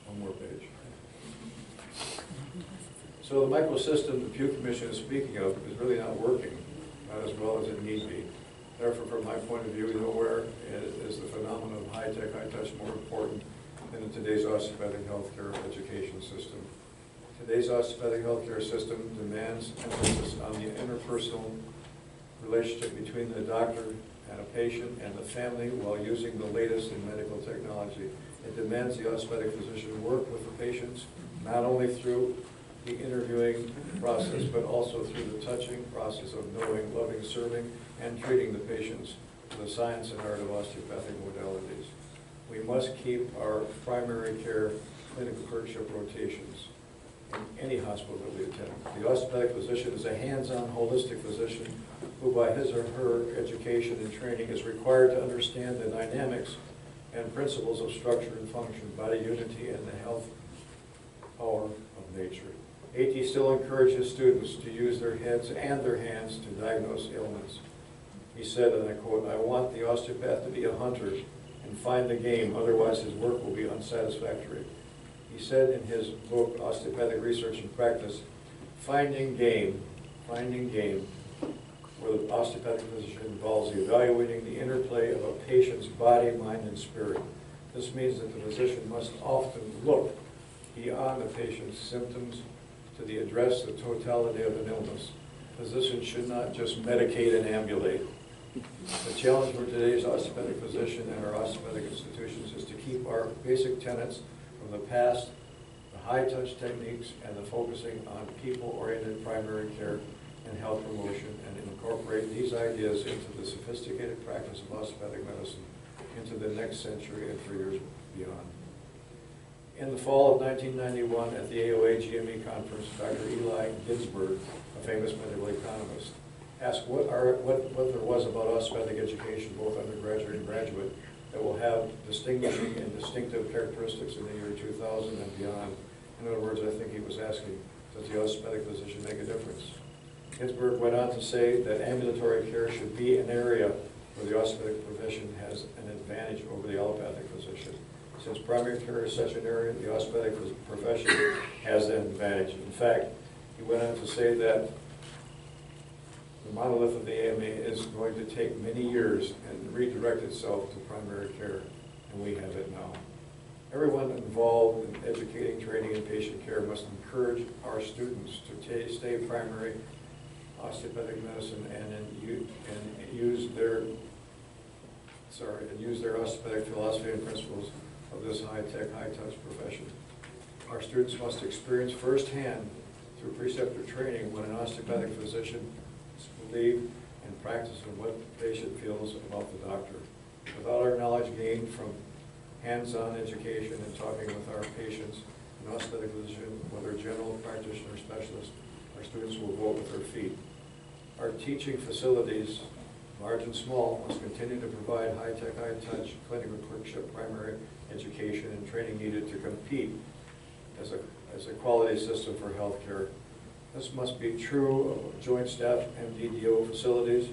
F: One more page. So the microsystem the Pew Commission is speaking of is really not working, not as well as it need be. Therefore, from my point of view, nowhere is the phenomenon of high-tech, high-touch more important than in today's osteopathic healthcare education system. Today's osteopathic healthcare system demands emphasis on the interpersonal relationship between the doctor and a patient and the family while using the latest in medical technology. It demands the osteopathic physician work with the patients, not only through the interviewing process, but also through the touching process of knowing, loving, serving, and treating the patients with the science and art of osteopathic modalities. We must keep our primary care clinical clerkship rotations in any hospital that we attend. The osteopathic physician is a hands-on, holistic physician who, by his or her education and training, is required to understand the dynamics and principles of structure and function, body unity, and the health power of nature. AT still encourages students to use their heads and their hands to diagnose ailments. He said, and I quote, "I want the osteopath to be a hunter and find the game, otherwise his work will be unsatisfactory." He said in his book, Osteopathic Research and Practice, finding game, where the osteopathic physician involves evaluating the interplay of a patient's body, mind, and spirit. This means that the physician must often look beyond the patient's symptoms to address the totality of an illness. Physicians should not just medicate and ambulate. The challenge for today's osteopathic physician and our osteopathic institutions is to keep our basic tenets from the past, the high-touch techniques, and the focusing on people-oriented primary care and health promotion, and incorporate these ideas into the sophisticated practice of osteopathic medicine into the next century and for years beyond. In the fall of 1991, at the AOA GME conference, Dr. Eli Ginsberg, a famous medical economist, asked what there was about osteopathic education, both undergraduate and graduate, that will have distinguishing and distinctive characteristics in the year 2000 and beyond. In other words, I think he was asking, does the osteopathic physician make a difference? Ginsberg went on to say that ambulatory care should be an area where the osteopathic profession has an advantage over the allopathic physician. Since primary care is such an area, the osteopathic profession has an advantage. In fact, He went on to say that the monolith of the AMA is going to take many years and redirect itself to primary care, and we have it now. Everyone involved in educating, training, and patient care must encourage our students to stay primary osteopathic medicine and use their osteopathic philosophy and principles of this high-tech, high-touch profession. Our students must experience firsthand through preceptor training what an osteopathic physician believe and practice and what the patient feels about the doctor. Without our knowledge gained from hands-on education and talking with our patients, an osteopathic physician, whether general practitioner or specialist, our students will vote with their feet. Our teaching facilities, large and small, must continue to provide high-tech, high-touch clinical clerkship, primary education, and training needed to compete as a quality system for healthcare. This must be true of joint staff MDDO facilities,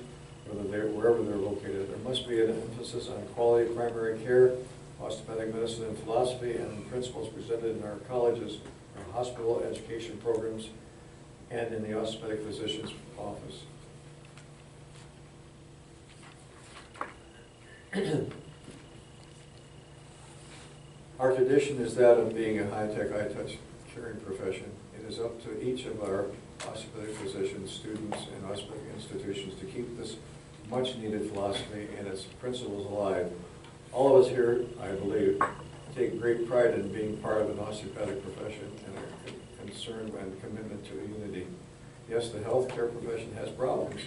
F: wherever they're located. There must be an emphasis on quality primary care, osteopathic medicine and philosophy, and principles presented in our colleges, our hospital education programs, and in the osteopathic physician's office. Our tradition is that of being a high-tech, high-touch caring profession. It is up to each of our osteopathic physicians, students, and osteopathic institutions to keep this much-needed philosophy and its principles alive. All of us here, I believe, take great pride in being part of an osteopathic profession and are concerned and commitment to unity. Yes, the healthcare profession has problems,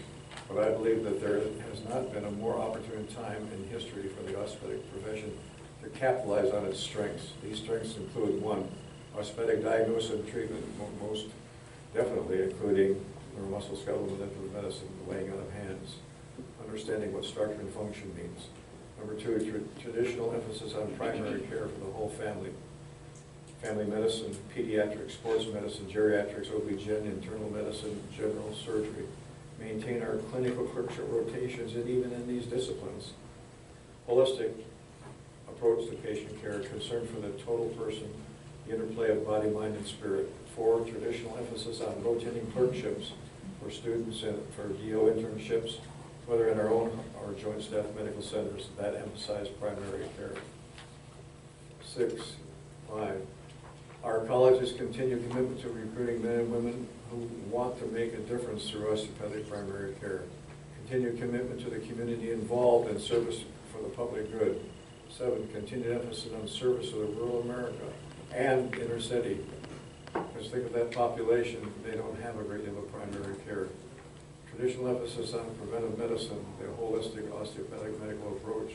F: but I believe that there has not been a more opportune time in history for the osteopathic profession to capitalize on its strengths. These strengths include: 1, osteopathic diagnosis and treatment, most definitely including neuromusculoskeletal manipulative medicine, the laying on of hands, understanding what structure and function means. Number 2, traditional emphasis on primary care for the whole family. Family medicine, pediatrics, sports medicine, geriatrics, OB-GYN, internal medicine, general surgery. Maintain our clinical clerkship rotations and even in these disciplines. Holistic approach to patient care, concern for the total person, the interplay of body, mind, and spirit. 4, traditional emphasis on rotating clerkships for students and for DO internships, whether in our own or joint staff medical centers that emphasize primary care. 5, our colleges continue commitment to recruiting men and women who want to make a difference through osteopathic primary care. Continue commitment to the community involved in service for the public good. 7, continued emphasis on service of the rural America and inner city. Because think of that population, they don't have a great deal of primary care. Traditional emphasis on preventive medicine, the holistic osteopathic medical approach.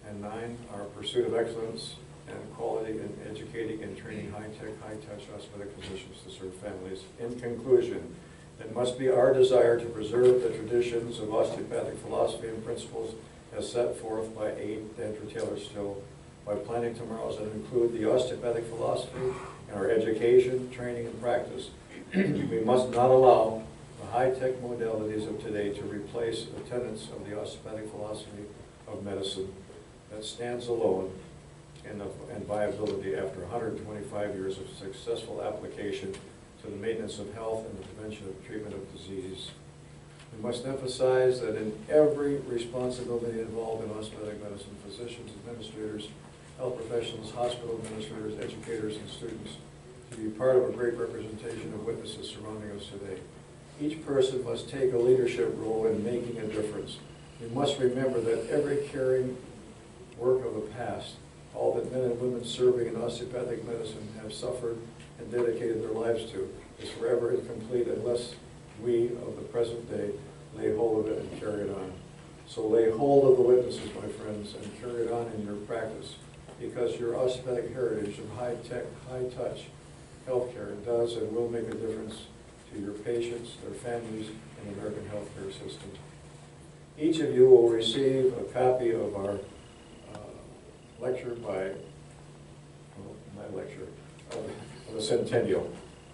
F: And 9, our pursuit of excellence and quality in educating and training high-tech, high-touch osteopathic physicians to serve families. In conclusion, it must be our desire to preserve the traditions of osteopathic philosophy and principles as set forth by A. Andrew Taylor Still, by planning tomorrows that include the osteopathic philosophy in our education, training, and practice. We must not allow the high-tech modalities of today to replace the tenets of the osteopathic philosophy of medicine that stands alone and viability after 125 years of successful application to the maintenance of health and the prevention of treatment of disease. We must emphasize that in every responsibility involved in osteopathic medicine, physicians, administrators, health professionals, hospital administrators, educators, and students, to be part of a great representation of witnesses surrounding us today. Each person must take a leadership role in making a difference. We must remember that every caring work of the past, all that men and women serving in osteopathic medicine have suffered and dedicated their lives to, is forever incomplete unless we of the present day lay hold of it and carry it on. So lay hold of the witnesses, my friends, and carry it on in your practice, because your osteopathic heritage of high-tech, high-touch healthcare does and will make a difference to your patients, their families, and the American healthcare system. Each of you will receive a copy of our lecture of the centennial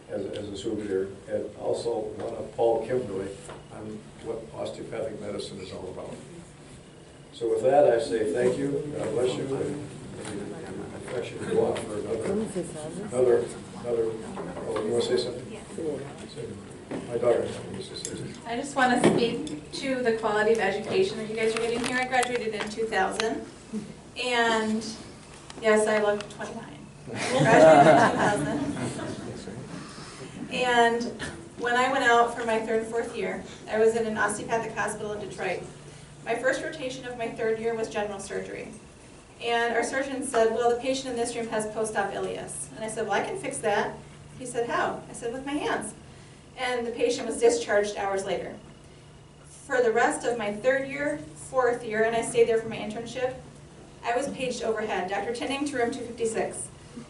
F: as a souvenir, and also one of Paul Kimberly on what osteopathic medicine is all about. So with that, I say thank you, God bless you, and I should go on for another, oh, you want to say something? My daughter used to say this.
C: I just want to speak to the quality of education that you guys are getting here. I graduated in 2000, and yes, I look 29. Graduated in 2000. And when I went out for my 3rd and 4th year, I was in an osteopathic hospital in Detroit. My first rotation of my 3rd year was general surgery. And our surgeon said, well, the patient in this room has post-op ileus. And I said, well, I can fix that. He said, how? I said, with my hands. And the patient was discharged hours later. For the rest of my 3rd year, 4th year, and I stayed there for my internship, I was paged overhead. Dr. Tinning to room 256.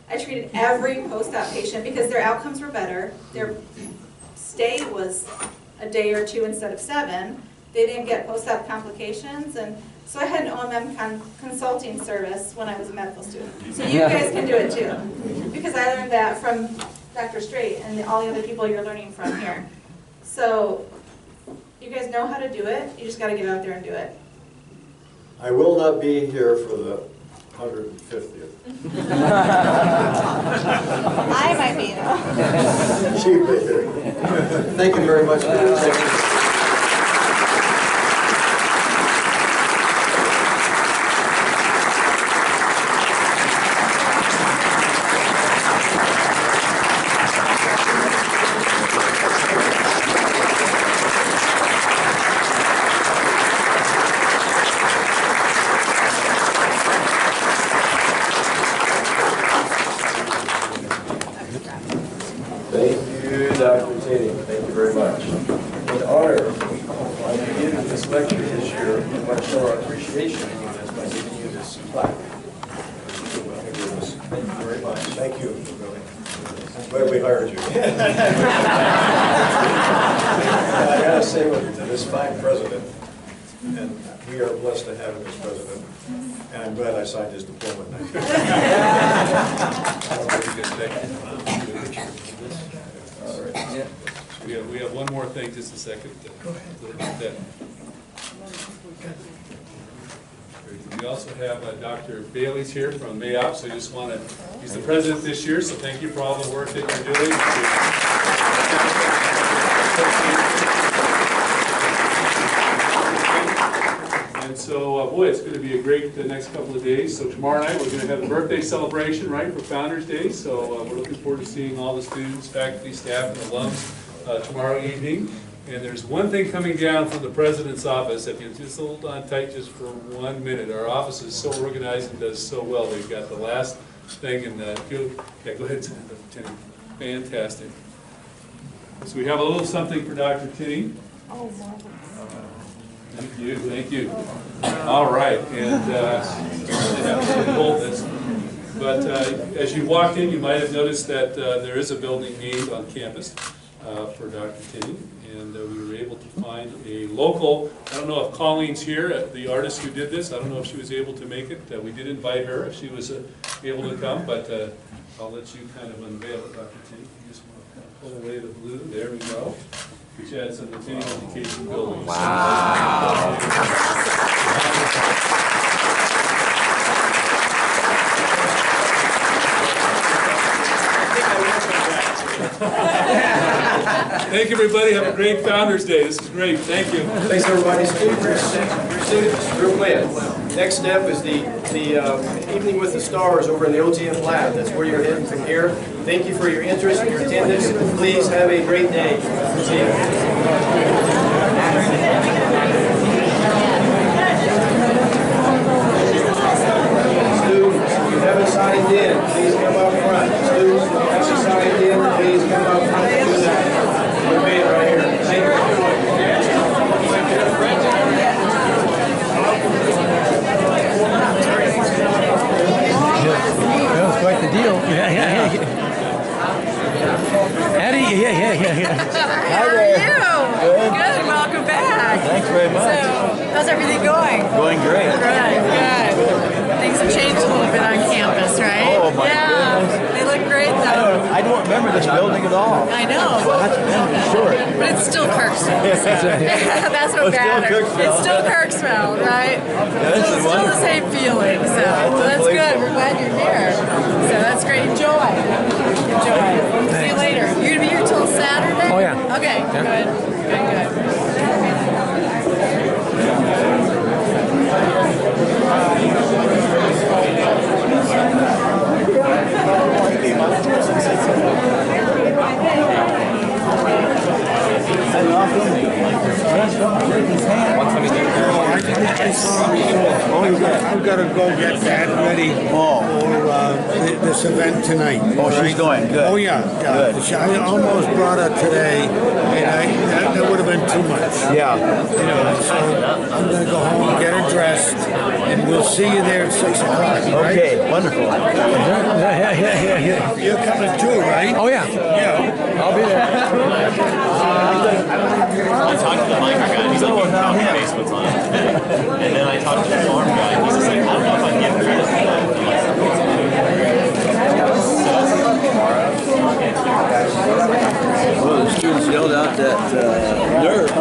C: I treated every post-op patient because their outcomes were better. Their stay was a day or 2 instead of 7. They didn't get post-op complications, and so I had an OMM consulting service when I was a medical student. So you guys can do it too, because I learned that from Dr. Straight and all the other people you're learning from here. So you guys know how to do it. You just got to get out there and do it.
B: I will not be here for the 150th.
C: I might be though.
B: She'll be here. Thank you very much for your attention.
A: Thank you, Dr. Tinning. Thank you very much. In honor of giving this lecture this year, I want to show our appreciation for this by giving you this plaque. Thank you very much.
B: Thank you. I'm glad we hired you. I gotta say, with this fine president, and we are blessed to have him as president, and I'm glad I signed his diploma tonight.
G: We have one more thing, just a second. We also have Dr. Bailey's here from MAH, so I just want to, he's the president this year, so thank you for all the work that you're doing. And so, boy, it's going to be a great next couple of days. So tomorrow night we're going to have a birthday celebration, right, for Founders Day. So we're looking forward to seeing all the students, faculty, staff, and alums tomorrow evening. And there's one thing coming down from the president's office. If you just hold on tight just for 1 minute, our office is so organized and does so well. They've got the last thing, and go ahead, Tinny. Fantastic. So we have a little something for Dr. Tinny.
C: Oh, marvelous.
G: Thank you, thank you. All right, and hold this. But as you walked in, you might have noticed that there is a building named on campus for Dr. Tinny, and we were able to find a local. I don't know if Colleen's here, the artist who did this. I don't know if she was able to make it. We did invite her if she was able to come, but I'll let you kind of unveil it, Dr. Tinny. You just want to kind of pull away the blue. There we go. Which adds some continuing education buildings. Wow. Thank you, everybody. Have a great Founders Day. This is great. Thank you.
A: Thanks, everybody. Students, real quick. Next step is the Evening with the Stars over in the OTM lab. That's where you're heading from here. Thank you for your interest and your attendance. Please have a great day. See you. Students, if you haven't signed in, please come up front. Students, if you haven't signed in, please come up front and do that. We're made right here. Thank you.
E: That was quite the deal. Yeah. Eddie, yeah.
H: How are you? Good. Welcome back.
E: Thanks very much.
H: So, how's everything going?
E: Going great.
H: Good. Things have changed a little bit on campus, right?
E: Oh, my goodness.
H: They look great, though.
E: I don't remember this building at all.
H: I know.
E: That's sure.
H: But it's still Kirksville. That's what matters. It's still Kirksville, right?
E: this
H: So
E: is
H: it's still the same feeling. So that's good. We're glad you're here. So that's great. Enjoy. See you later. You're going to be here till Saturday?
I: gotta go get Dad ready for this event tonight.
E: Oh, she's going, good.
I: Oh, yeah.
E: Good.
I: I almost brought her today, and that would have been too much.
E: Yeah.
I: You know, so I'm gonna go home and get her dressed, and we'll see you there at 6 o'clock. Right?
E: Okay, wonderful. Yeah.
I: You're coming too, right?
E: Oh, yeah.
I: Yeah.
E: I'll be there.
J: I talked to the mic guy, he's like, you know, Facebook's on it. And then I talked to the farm guy, he's just like, I don't know if I can get credit for that.
E: Well, the students yelled out that nerve.